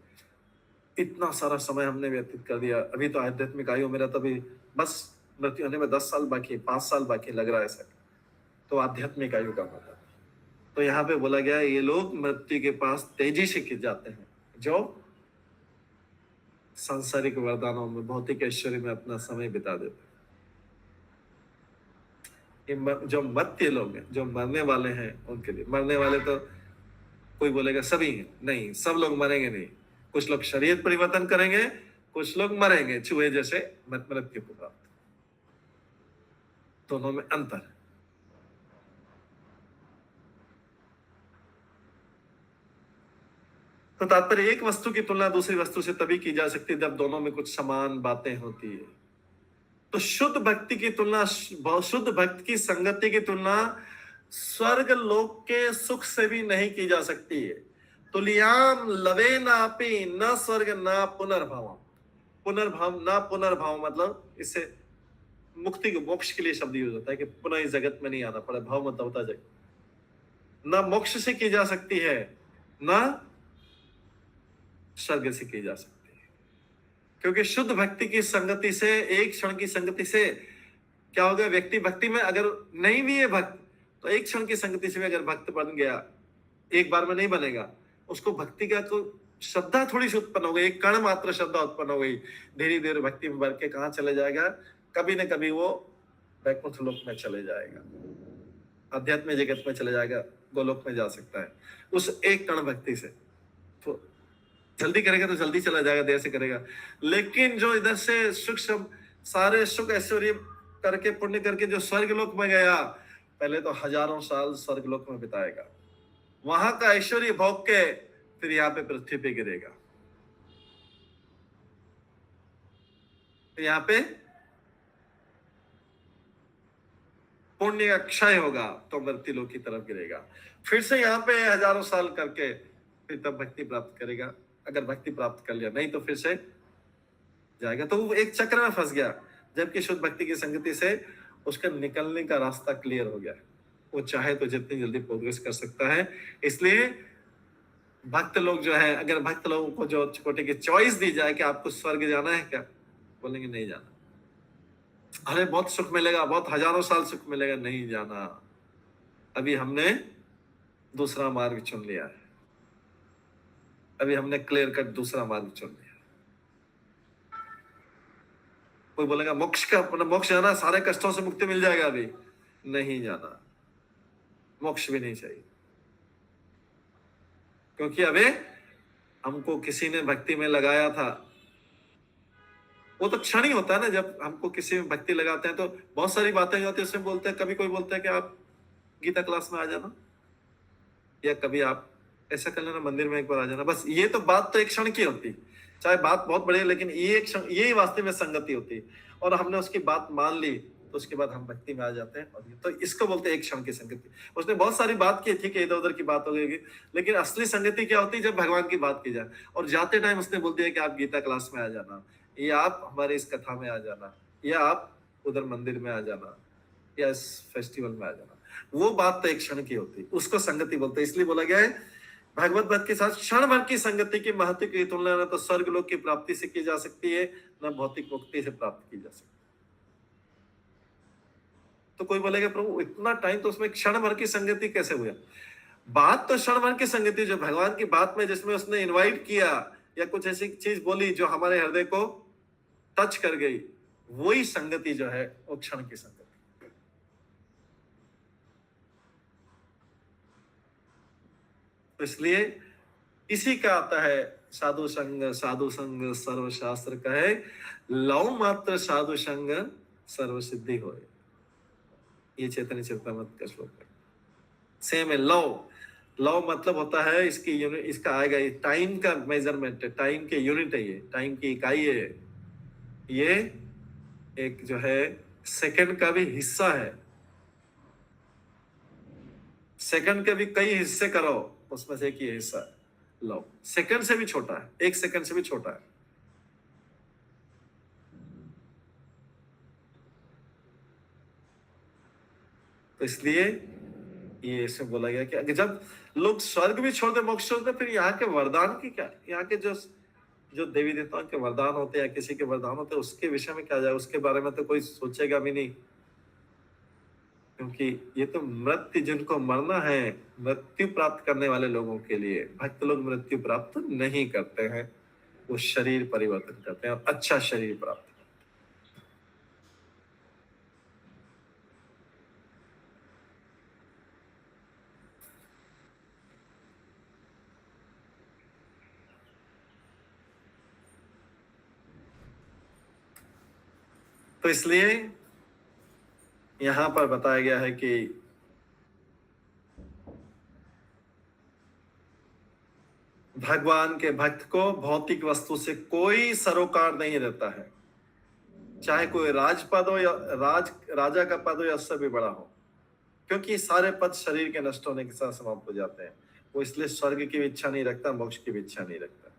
Speaker 2: इतना सारा समय हमने व्यतीत कर दिया, अभी तो आध्यात्मिक आयु मेरा तो अभी बस मृत्यु होने में 10 साल बाकी, 5 साल बाकी लग रहा है ऐसा, तो आध्यात्मिक आयु कम होता है। तो यहाँ पे बोला गया ये लोग मृत्यु के पास तेजी से खिंच जाते हैं, जो सांसारिक वरदानों में, भौतिक ऐश्वर्य में अपना समय बिता देते हैं। जो मर्त्य लोग हैं, जो मरने वाले हैं, उनके लिए। मरने वाले तो कोई बोलेगा सभी हैं, नहीं, सब लोग मरेंगे नहीं। कुछ लोग शरीर परिवर्तन करेंगे, कुछ लोग मरेंगे चूहे जैसे मृत्यु को प्राप्त। दोनों में अंतर है। तो तात्पर्य, एक वस्तु की तुलना दूसरी वस्तु से तभी की जा सकती है जब दोनों में कुछ समान बातें होती है। तो शुद्ध भक्ति की तुलना, शुद्ध भक्त की संगति की तुलना स्वर्ग लोक के सुख से भी नहीं की जा सकती है। तुल्याम लवे नापि न स्वर्ग न पुनर्भव। पुनर्भव न पुनर्भव मतलब इससे मुक्ति को, मोक्ष के लिए शब्द यूज होता है कि पुनः इस जगत में नहीं आना पड़े, भाव मत होता जाए। ना मोक्ष से की जा सकती है, ना स्वर्ग से की जा सकती है, क्योंकि शुद्ध भक्ति की संगति से, एक क्षण की संगति से क्या हो गया, व्यक्ति भक्ति में अगर नहीं भी है भक्त, तो एक क्षण की संगति से भी अगर भक्त बन गया, एक बार में नहीं बनेगा, उसको भक्ति का तो श्रद्धा थोड़ी सी उत्पन्न हो गई, एक कण मात्र श्रद्धा उत्पन्न हो गई, धीरे धीरे भक्ति में बढ़ के कहाँ चले जाएगा, कभी न कभी वो वैकुंठ लोक में चले जाएगा, अध्यात्म जगत में चले जाएगा, गोलोक में जा सकता है उस एक कण भक्ति से। तो जल्दी करेगा तो जल्दी चला जाएगा, देर से करेगा। लेकिन जो इधर से सुख सारे सुख ऐश्वर्य करके पुण्य करके जो स्वर्ग लोक में गया, पहले तो हजारों साल स्वर्ग लोक में बिताएगा, वहां का ऐश्वर्य भोग के फिर यहाँ पे पृथ्वी पे गिरेगा, यहाँ पे पुण्य का क्षय होगा तो मृत्यु लोक की तरफ गिरेगा, फिर से यहाँ पे हजारों साल करके फिर तब भक्ति प्राप्त करेगा, अगर भक्ति प्राप्त कर लिया, नहीं तो फिर से जाएगा। तो वो एक चक्र में फंस गया, जबकि शुद्ध भक्ति की संगति से उसका निकलने का रास्ता क्लियर हो गया, वो चाहे तो जितनी जल्दी प्रोग्रेस कर सकता है। इसलिए भक्त लोग जो है, अगर भक्त लोगों को जो छोटे की चॉइस दी जाए कि आपको स्वर्ग जाना है क्या, बोलेंगे नहीं जाना। अरे बहुत सुख मिलेगा, बहुत हजारों साल सुख मिलेगा, नहीं जाना, अभी हमने दूसरा मार्ग चुन लिया है, अभी हमने क्लियर कट दूसरा मार्ग चुन लिया। कोई बोलेगा मोक्ष का, मोक्ष जाना, सारे कष्टों से मुक्ति मिल जाएगा, अभी नहीं जाना, मोक्ष भी नहीं चाहिए, क्योंकि अबे हमको किसी ने भक्ति में लगाया था, वो तो क्षण ही होता है ना, जब हमको किसी में भक्ति लगाते हैं तो बहुत सारी बातें होती है, उसमें बोलते हैं, कभी कोई बोलता है कि आप गीता क्लास में आ जाना, या कभी आप ऐसा कर लेना, मंदिर में एक बार आ जाना, बस ये तो बात तो एक क्षण की होती, चाहे बात बहुत बड़ी है, लेकिन ये क्षण, ये वास्तव में संगति होती, और हमने उसकी बात मान ली तो उसके बाद हम भक्ति में आ जाते हैं, और तो इसको बोलते हैं एक क्षण की संगति। उसने बहुत सारी बात की थी कि इधर उधर की बात हो गई, लेकिन असली संगति क्या होती है, जब भगवान की बात की जाए, और जाते टाइम उसने बोल दिया कि आप गीता क्लास में आ जाना, या आप हमारे इस कथा में आ जाना, या आप उधर मंदिर में आ जाना, या इस फेस्टिवल में आ जाना, वो बात तो एक क्षण की होती, उसको संगति बोलते हैं। इसलिए बोला गया है भगवत भक्त के साथ क्षण भर की संगति की महत्व की तुलना न तो स्वर्ग लोक की प्राप्ति से की जा सकती है, न भौतिक मुक्ति से प्राप्त की जा सकती है। तो कोई बोलेगा प्रभु इतना टाइम तो उसमें क्षण भर की संगति कैसे हुआ? बात तो क्षण भर की संगति, जो भगवान की बात में जिसमें उसने इनवाइट किया या कुछ ऐसी चीज बोली जो हमारे हृदय को टच कर गई, वही संगति जो है वो क्षण की संगति। तो इसलिए इसी का आता है साधु संग सर्वशास्त्र कहे, लव मात्र साधु संग सर्व सिद्धि होए। ये चैतन्य चरितामृत का श्लोक है। सेम है लव, लव मतलब होता है इसकी यूनिट, इसका आएगा ये टाइम का मेजरमेंट है, टाइम के यूनिट है, ये टाइम की इकाई है, ये एक जो है सेकंड का भी हिस्सा है। सेकंड के भी कई हिस्से करो, उसमें से एक ये हिस्सा है लव। सेकंड से भी छोटा है, एक सेकंड से भी छोटा है। तो इसलिए ये इसमें बोला गया कि जब लोग स्वर्ग भी छोड़ दे, मोक्ष छोड़ दे, फिर यहाँ के वरदान की क्या, यहाँ के जो देवी देवताओं के वरदान होते हैं या किसी के वरदान होते हैं, उसके विषय में क्या जाए, उसके बारे में तो कोई सोचेगा भी नहीं, क्योंकि ये तो मृत्यु, जिनको मरना है, मृत्यु प्राप्त करने वाले लोगों के लिए। भक्त लोग मृत्यु प्राप्त नहीं करते हैं, वो शरीर परिवर्तन करते हैं और अच्छा शरीर प्राप्त। तो इसलिए यहां पर बताया गया है कि भगवान के भक्त को भौतिक वस्तु से कोई सरोकार नहीं रहता है, चाहे कोई राजपद हो या राजा का पद हो या उससे भी बड़ा हो, क्योंकि सारे पद शरीर के नष्ट होने के साथ समाप्त हो जाते हैं। वो इसलिए स्वर्ग की भी इच्छा नहीं रखता, मोक्ष की भी इच्छा नहीं रखता।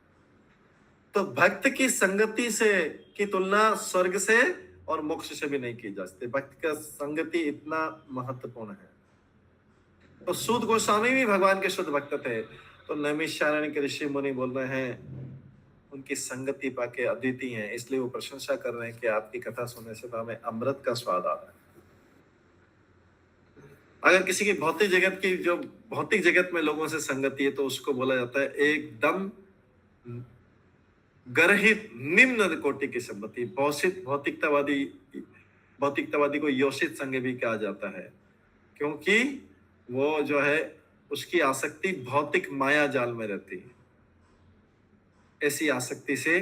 Speaker 2: तो भक्त की संगति से की तुलना स्वर्ग से और मोक्ष से भी नहीं की जा सकती। भक्त का संगति इतना महत्वपूर्ण है। तो सूत गोस्वामी भी भगवान के शुद्ध भक्त थे। तो नैमिषारण्य के ऋषि मुनि बोल रहे हैं उनकी संगति पाके अद्वितीय है, इसलिए वो प्रशंसा कर रहे हैं कि आपकी कथा सुनने से तो हमें अमृत का स्वाद आ रहा है। अगर किसी की भौतिक जगत की, जो भौतिक जगत में लोगों से संगति है, तो उसको बोला जाता है एकदम गर्हित निम्न कोटि की संगति। भौतिकतावादी को योषित संग भी कहा जाता है, क्योंकि वो जो है उसकी आसक्ति भौतिक माया जाल में रहती है। ऐसी आसक्ति से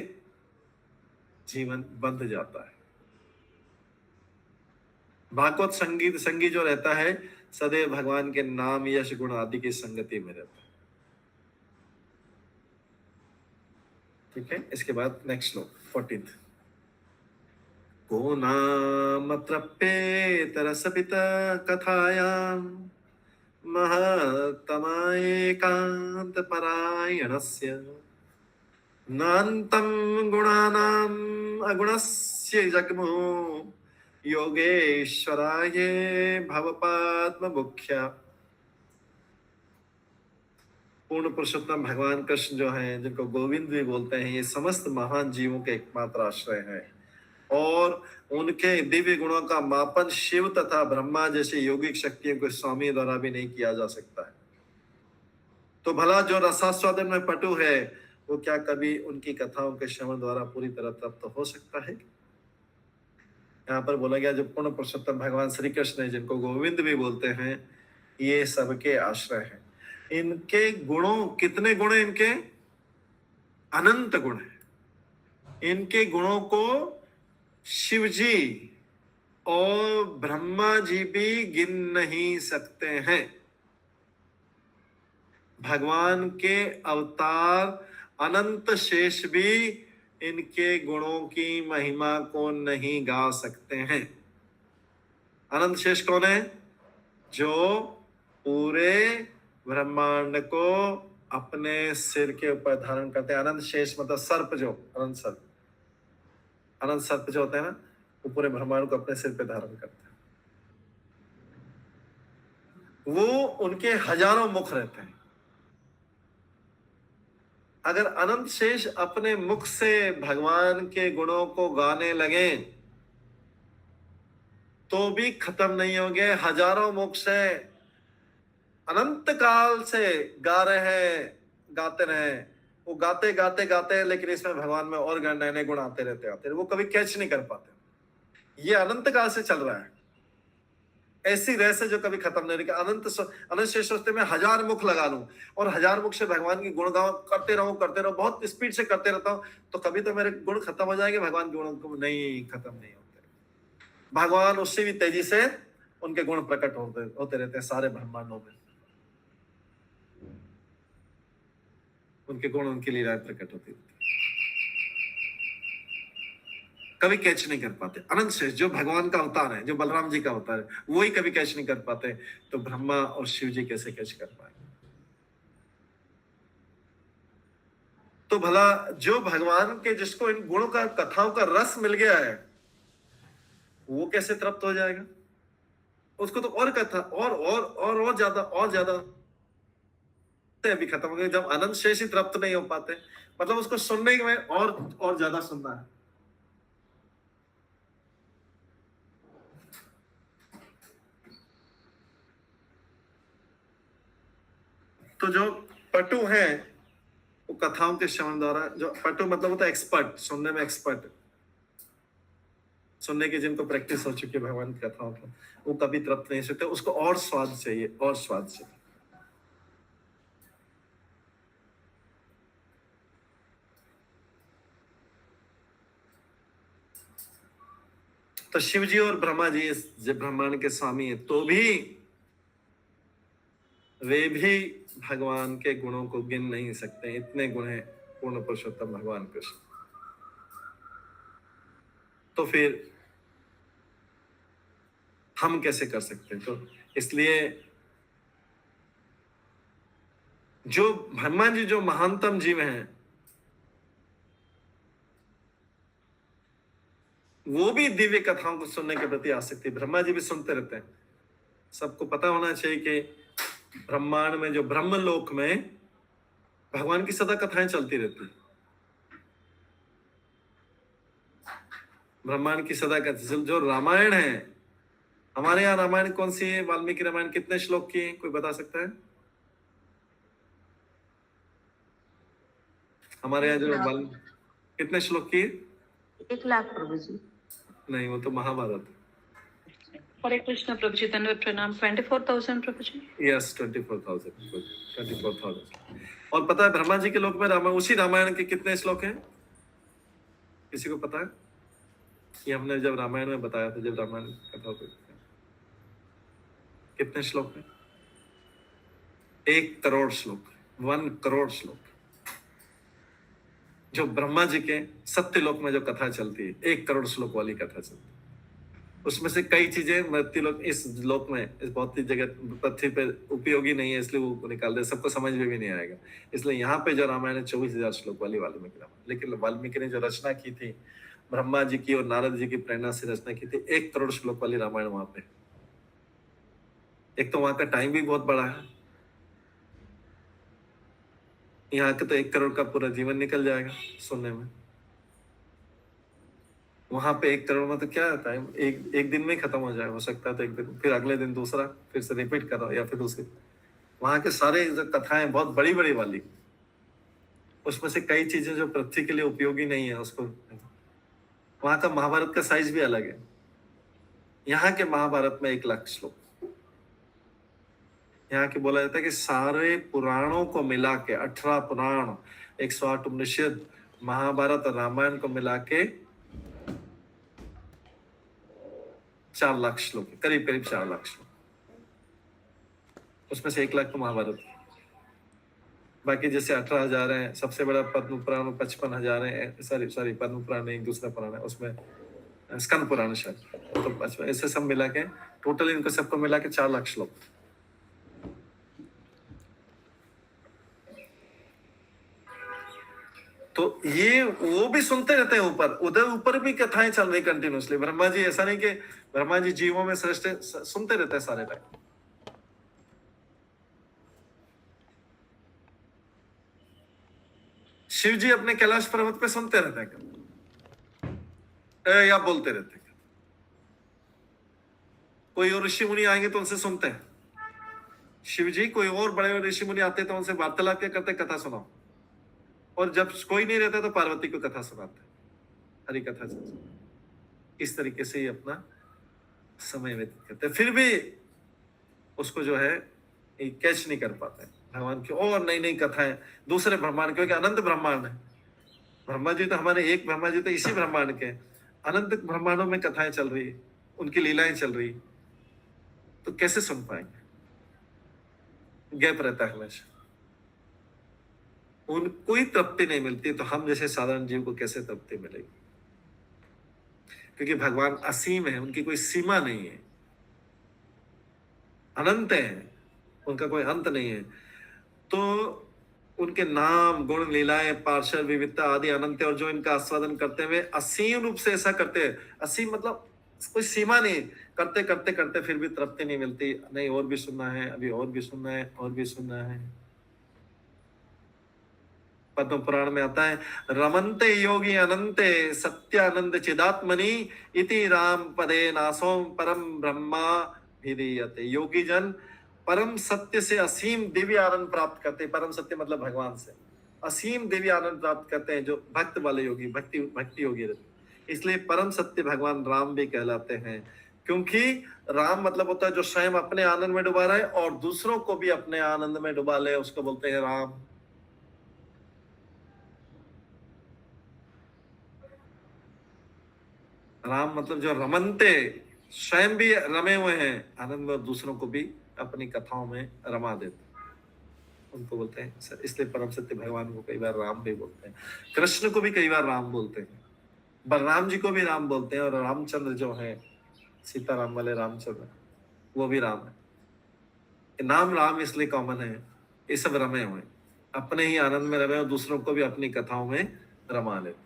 Speaker 2: जीवन बंध जाता है। भागवत संगी जो रहता है सदैव भगवान के नाम यश गुण आदि की संगति में रहता है। ठीक है, इसके बाद नेक्स्ट श्लोक 14th। को नाम तृप्येतरसपिता कथायां महत्तमाएकांत परायणस्य नान्तं गुणानाम् अगुणस्य जग्मो योगेश्वराय भवपाद्ममुख्या। पूर्ण पुरुषोत्तम भगवान कृष्ण जो हैं, जिनको गोविंद भी बोलते हैं, ये समस्त महान जीवों के एकमात्र आश्रय हैं और उनके दिव्य गुणों का मापन शिव तथा ब्रह्मा जैसे यौगिक शक्तियों के स्वामी द्वारा भी नहीं किया जा सकता है। तो भला जो रसास्वादन में पटु है वो क्या कभी उनकी कथाओं के श्रवण द्वारा पूरी तरह तृप्त हो सकता है? यहाँ पर बोला गया जो पूर्ण पुरुषोत्तम भगवान श्री कृष्ण है, जिनको गोविंद भी बोलते हैं, ये सबके आश्रय हैं। इनके गुणों, कितने गुण हैं इनके? अनंत गुण है। इनके गुणों को शिव जी और ब्रह्मा जी भी गिन नहीं सकते हैं। भगवान के अवतार अनंत शेष भी इनके गुणों की महिमा को नहीं गा सकते हैं। अनंत शेष कौन है? जो पूरे ब्रह्मांड को अपने सिर के ऊपर धारण करते हैं। अनंत शेष मतलब सर्प, जो अनंत सर्प जो होते हैं ना, वो पूरे ब्रह्मांड को अपने सिर पे धारण करते हैं। वो उनके हजारों मुख रहते हैं। अगर अनंत शेष अपने मुख से भगवान के गुणों को गाने लगे तो भी खत्म नहीं होंगे। हजारों मुख से अनंत काल से गा रहे हैं, गाते रहे, वो गाते गाते गाते, लेकिन इसमें भगवान में और नए नए गुण आते रहते, वो कभी कैच नहीं कर पाते। ये अनंत काल से चल रहा है, ऐसी रह से जो कभी खत्म नहीं होगी। अनंत शेष सोचते मैं 1000 मुख लगा लूं और 1000 मुख से भगवान की गुणगान करते रहूं, बहुत स्पीड से करते रहता हूं, तो कभी तो मेरे गुण खत्म हो जाएंगे। भगवान के गुण नहीं खत्म नहीं होते। भगवान उससे भी तेजी से उनके गुण प्रकट होते रहते हैं सारे ब्रह्मांडों में। उनके गुण, उनकी लीलाएं प्रकट होती रहती, कभी कैच नहीं कर पाते। अनंत शेष जो भगवान का अवतार है, जो बलराम जी का अवतार है, वो ही कभी कैच नहीं कर पाते, तो ब्रह्मा और शिव जी कैसे कैच कर पाएंगे? तो भला जो भगवान के, जिसको इन गुणों का, कथाओं का रस मिल गया है, वो कैसे तृप्त हो जाएगा? उसको तो और कथा और ज्यादा अभी खत्म हो गए। जब अनंत शेष ही तृप्त नहीं हो पाते, मतलब उसको सुनने में और ज्यादा सुनना है। तो जो पटु हैं वो कथाओं के श्रवण द्वारा, जो पटु मतलब होता है एक्सपर्ट, सुनने में एक्सपर्ट, सुनने की जिनको प्रैक्टिस हो चुकी है भगवान की कथाओं की, वो कभी तृप्त नहीं सकते। उसको और स्वाद चाहिए, और स्वाद चाहिए। तो शिव जी और ब्रह्मा जी इस ब्रह्मांड के स्वामी है, तो भी वे भी भगवान के गुणों को गिन नहीं सकते। इतने गुण हैं पूर्ण पुरुषोत्तम भगवान कृष्ण। तो फिर हम कैसे कर सकते हैं? तो इसलिए जो हनुमान जी जो महानतम जीव हैं, वो भी दिव्य कथाओं को सुनने के प्रति आसक्ति, ब्रह्मा जी भी सुनते रहते हैं। सबको पता होना चाहिए कि ब्रह्मांड में, जो ब्रह्म लोक में भगवान की सदा कथाएं चलती रहती है। ब्रह्मांड की सदा कथा, जो रामायण है, हमारे यहाँ रामायण कौन सी है? वाल्मीकि रामायण कितने श्लोक की है, कोई बता सकता है? हमारे यहाँ जो कितने श्लोक की है?
Speaker 3: 1 लाख प्रभु जी।
Speaker 2: नहीं, वो तो महाभारत।
Speaker 5: हरे कृष्ण प्रभु जी, धन्यवाद प्रणाम। 24,000 प्रभु जी।
Speaker 2: यस, 24,000। 24,000। और पता है ब्रह्मा जी के लोक में रामायण, उसी रामायण के कितने श्लोक हैं? किसी को पता है? ये हमने जब रामायण में बताया था, जब रामायण कथा होती थी, कितने श्लोक हैं? 1 करोड़ श्लोक, 1 करोड़ श्लोक। जो ब्रह्मा जी के सत्यलोक में जो कथा चलती है, 1 करोड़ श्लोक वाली कथा चलती है। उसमें से कई चीजें मृत्युलोक, इस लोक में, इस भौतिक जगत पृथ्वी पे उपयोगी नहीं है, इसलिए वो निकाल दे, सबको समझ में भी नहीं आएगा। इसलिए यहाँ पे जो रामायण है 24,000 श्लोक वाली वाल्मीकि रामायण। लेकिन वाल्मीकि ने जो रचना की थी, ब्रह्मा जी की और नारद जी की प्रेरणा से रचना की थी, 1 करोड़ श्लोक वाली रामायण वहां पे। एक तो वहां का टाइम भी बहुत बड़ा है, यहाँ के तो 1 करोड़ का पूरा जीवन निकल जाएगा सुनने में। वहां पे 1 करोड़ में तो क्या है, टाइम एक दिन में खत्म हो जाए, हो सकता है तो 1 दिन, फिर अगले दिन दूसरा, फिर से रिपीट करो, या फिर दूसरी। वहां के सारे जो कथाएं बहुत बड़ी बड़ी वाली, उसमें से कई चीजें जो पृथ्वी के लिए उपयोगी नहीं है, उसको। वहां का महाभारत का साइज भी अलग है। यहाँ के महाभारत में 1 लाख श्लोक। यहाँ के बोला जाता है कि सारे पुराणों को मिला के, 18 पुराण, 108 उपनिषद, महाभारत और रामायण को मिला के 4 लाख श्लोक, करीब करीब 4 लाख श्लोक। उसमें से 1 लाख तो महाभारत। बाकी जैसे 18,000 है, सबसे बड़ा पद्म पुराण 55,000 है, सॉरी पद्म पुराण एक दूसरा पुराण है, उसमें स्कंद पुराण शायद, तो 55, ऐसे सब मिला के टोटल इनको सबको मिला के 4 लाख श्लोक। तो ये वो भी सुनते रहते हैं ऊपर, उधर ऊपर भी कथाएं चल रही कंटिन्यूसली। ब्रह्मा जी, ऐसा नहीं कि ब्रह्मा जी जीवों में श्रेष्ठ, सुनते रहते हैं सारे टाइम। शिव जी अपने कैलाश पर्वत पे सुनते रहते हैं या बोलते रहते हैं। कोई और ऋषि मुनि आएंगे तो उनसे सुनते हैं शिव जी, कोई और बड़े ऋषि मुनि आते तो उनसे वार्तालाप क्या करते, कथा सुनाओ। और जब कोई नहीं रहता तो पार्वती को कथा सुनाते, हरि कथा चलती। इस तरीके से ही अपना समय व्यतीत करते, फिर भी उसको जो है कैच नहीं कर पाते भगवान की और नई नई कथाएं दूसरे ब्रह्मांड, क्योंकि अनंत ब्रह्मांड है। ब्रह्मा जी तो हमारे एक ब्रह्मा जी तो इसी ब्रह्मांड के, अनंत ब्रह्मांडों में कथाएं चल रही है, उनकी लीलाएं चल रही, तो कैसे सुन पाएंगे? गैप रहता है हमेशा, उन कोई तृप्ति नहीं मिलती, तो हम जैसे साधारण जीव को कैसे तृप्ति मिलेगी? क्योंकि भगवान असीम है, उनकी कोई सीमा नहीं है, अनंत है, उनका कोई अंत नहीं है। तो उनके नाम, गुण, लीलाएं, पार्षद, विविधता आदि अनंत है, और जो इनका आस्वादन करते हुए असीम रूप से ऐसा करते हैं। असीम मतलब कोई सीमा नहीं, करते करते करते फिर भी तृप्ति नहीं मिलती, नहीं और भी सुनना है, अभी और भी सुनना है, और भी सुनना है। पद्म पुराण में आता है, रमन्ते योगी अनंते सत्यानंद चिदात्मनि इति राम पदे नासोम परम ब्रह्मा विधीयते। योगी जन परम सत्य से असीम दिव्य आनंद प्राप्त करते हैं। परम सत्य मतलब भगवान से असीम दिव्य आनंद प्राप्त करते हैं जो भक्त वाले योगी, भक्ति योगी रहते। इसलिए परम सत्य भगवान राम भी कहलाते हैं, क्योंकि राम मतलब होता है जो स्वयं अपने आनंद में डुबा रहा है और दूसरों को भी अपने आनंद में डुबा ले, उसको बोलते हैं राम। राम मतलब जो रमनते, स्वयं भी रमे हुए हैं आनंद में, दूसरों को भी अपनी कथाओं में रमा देते, उनको बोलते हैं। इसलिए परम सत्य भगवान को कई बार राम भी बोलते हैं, कृष्ण को भी कई बार राम बोलते हैं, बलराम जी को भी राम बोलते हैं, और रामचंद्र जो है सीताराम वाले रामचंद्र, वो भी राम है। नाम राम इसलिए कॉमन है, ये सब रमे हुए, अपने ही आनंद में रमे और दूसरों को भी अपनी कथाओं में रमा लेते।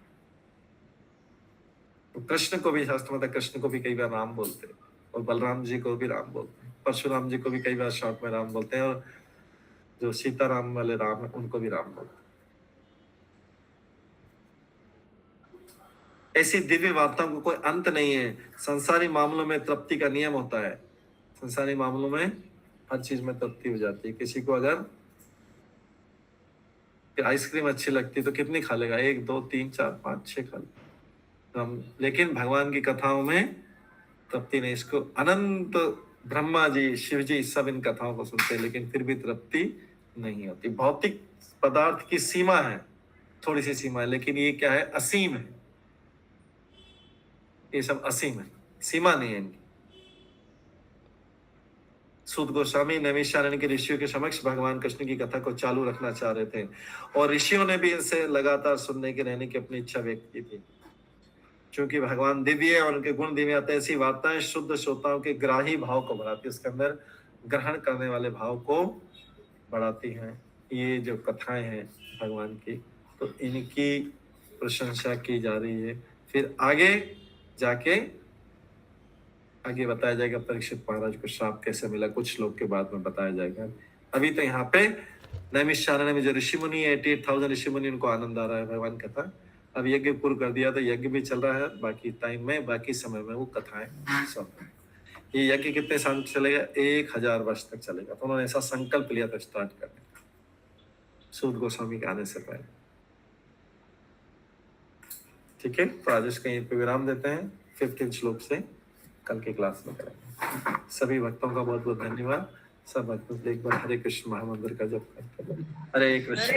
Speaker 2: तो कृष्ण को भी शास्त्र में कृष्ण को भी कई बार राम बोलते हैं, और बलराम जी को भी राम बोलते हैं, परशुराम जी को भी कई बार शॉर्ट में राम बोलते हैं, और जो सीताराम वाले राम है उनको भी राम बोलते हैं। ऐसी दिव्य वार्ताओं को कोई अंत नहीं है। संसारी मामलों में तृप्ति का नियम होता है, संसारी मामलों में हर चीज में तृप्ति हो जाती है। किसी को अगर आइसक्रीम अच्छी लगती तो कितनी खा लेगा, 1 2 3 4 5 6 खा लेगा हम, लेकिन भगवान की कथाओं में तृप्ति नहीं। इसको अनंत ब्रह्मा जी शिव जी सब इन कथाओं को सुनते हैं, लेकिन फिर भी तृप्ति नहीं होती। भौतिक पदार्थ की सीमा है, थोड़ी सी सीमा है, लेकिन ये क्या है, असीम है। ये सब असीम है, सीमा नहीं है इनकी। सूत गोस्वामी नैमिषारण्य के ऋषियों के समक्ष भगवान कृष्ण की कथा को चालू रखना चाह रहे थे, और ऋषियों ने भी इनसे लगातार सुनने के रहने की अपनी इच्छा व्यक्त की थी। क्योंकि भगवान दिव्य है और उनके गुण दिव्य आते, ऐसी वार्ताएं शुद्ध श्रोताओं के ग्राही भाव को बढ़ाती है, उसके अंदर ग्रहण करने वाले भाव को बढ़ाती हैं। ये जो कथाएं हैं भगवान की, तो इनकी प्रशंसा की जा रही है। फिर आगे जाके आगे बताया जाएगा परीक्षित महाराज को श्राप कैसे मिला, कुछ लोग के बाद में बताया जाएगा। अभी तो यहाँ पे नैमिषारण्य में जो ऋषि मुनि 88,000 ऋषि मुनि, उनको आनंद आ रहा है भगवान कथा। अब यज्ञ पूर्ण कर दिया तो यज्ञ भी चल रहा है, बाकी टाइम में बाकी समय में वो कथाएं सुन रहे हैं। ये यज्ञ कितने साल चलेगा, 1000 वर्ष तक चलेगा। तो उन्होंने ऐसा संकल्प लिया था स्टार्ट करने का, सूत गोस्वामी के आने से पहले। ठीक है, तो आज इसका यहीं पे विराम देते हैं। 15 श्लोक से कल की क्लास में करेंगे। सभी भक्तों का बहुत बहुत धन्यवाद। सब भक्त एक बार हरे कृष्ण महामंत्र का जप करते हैं। हरे कृष्ण।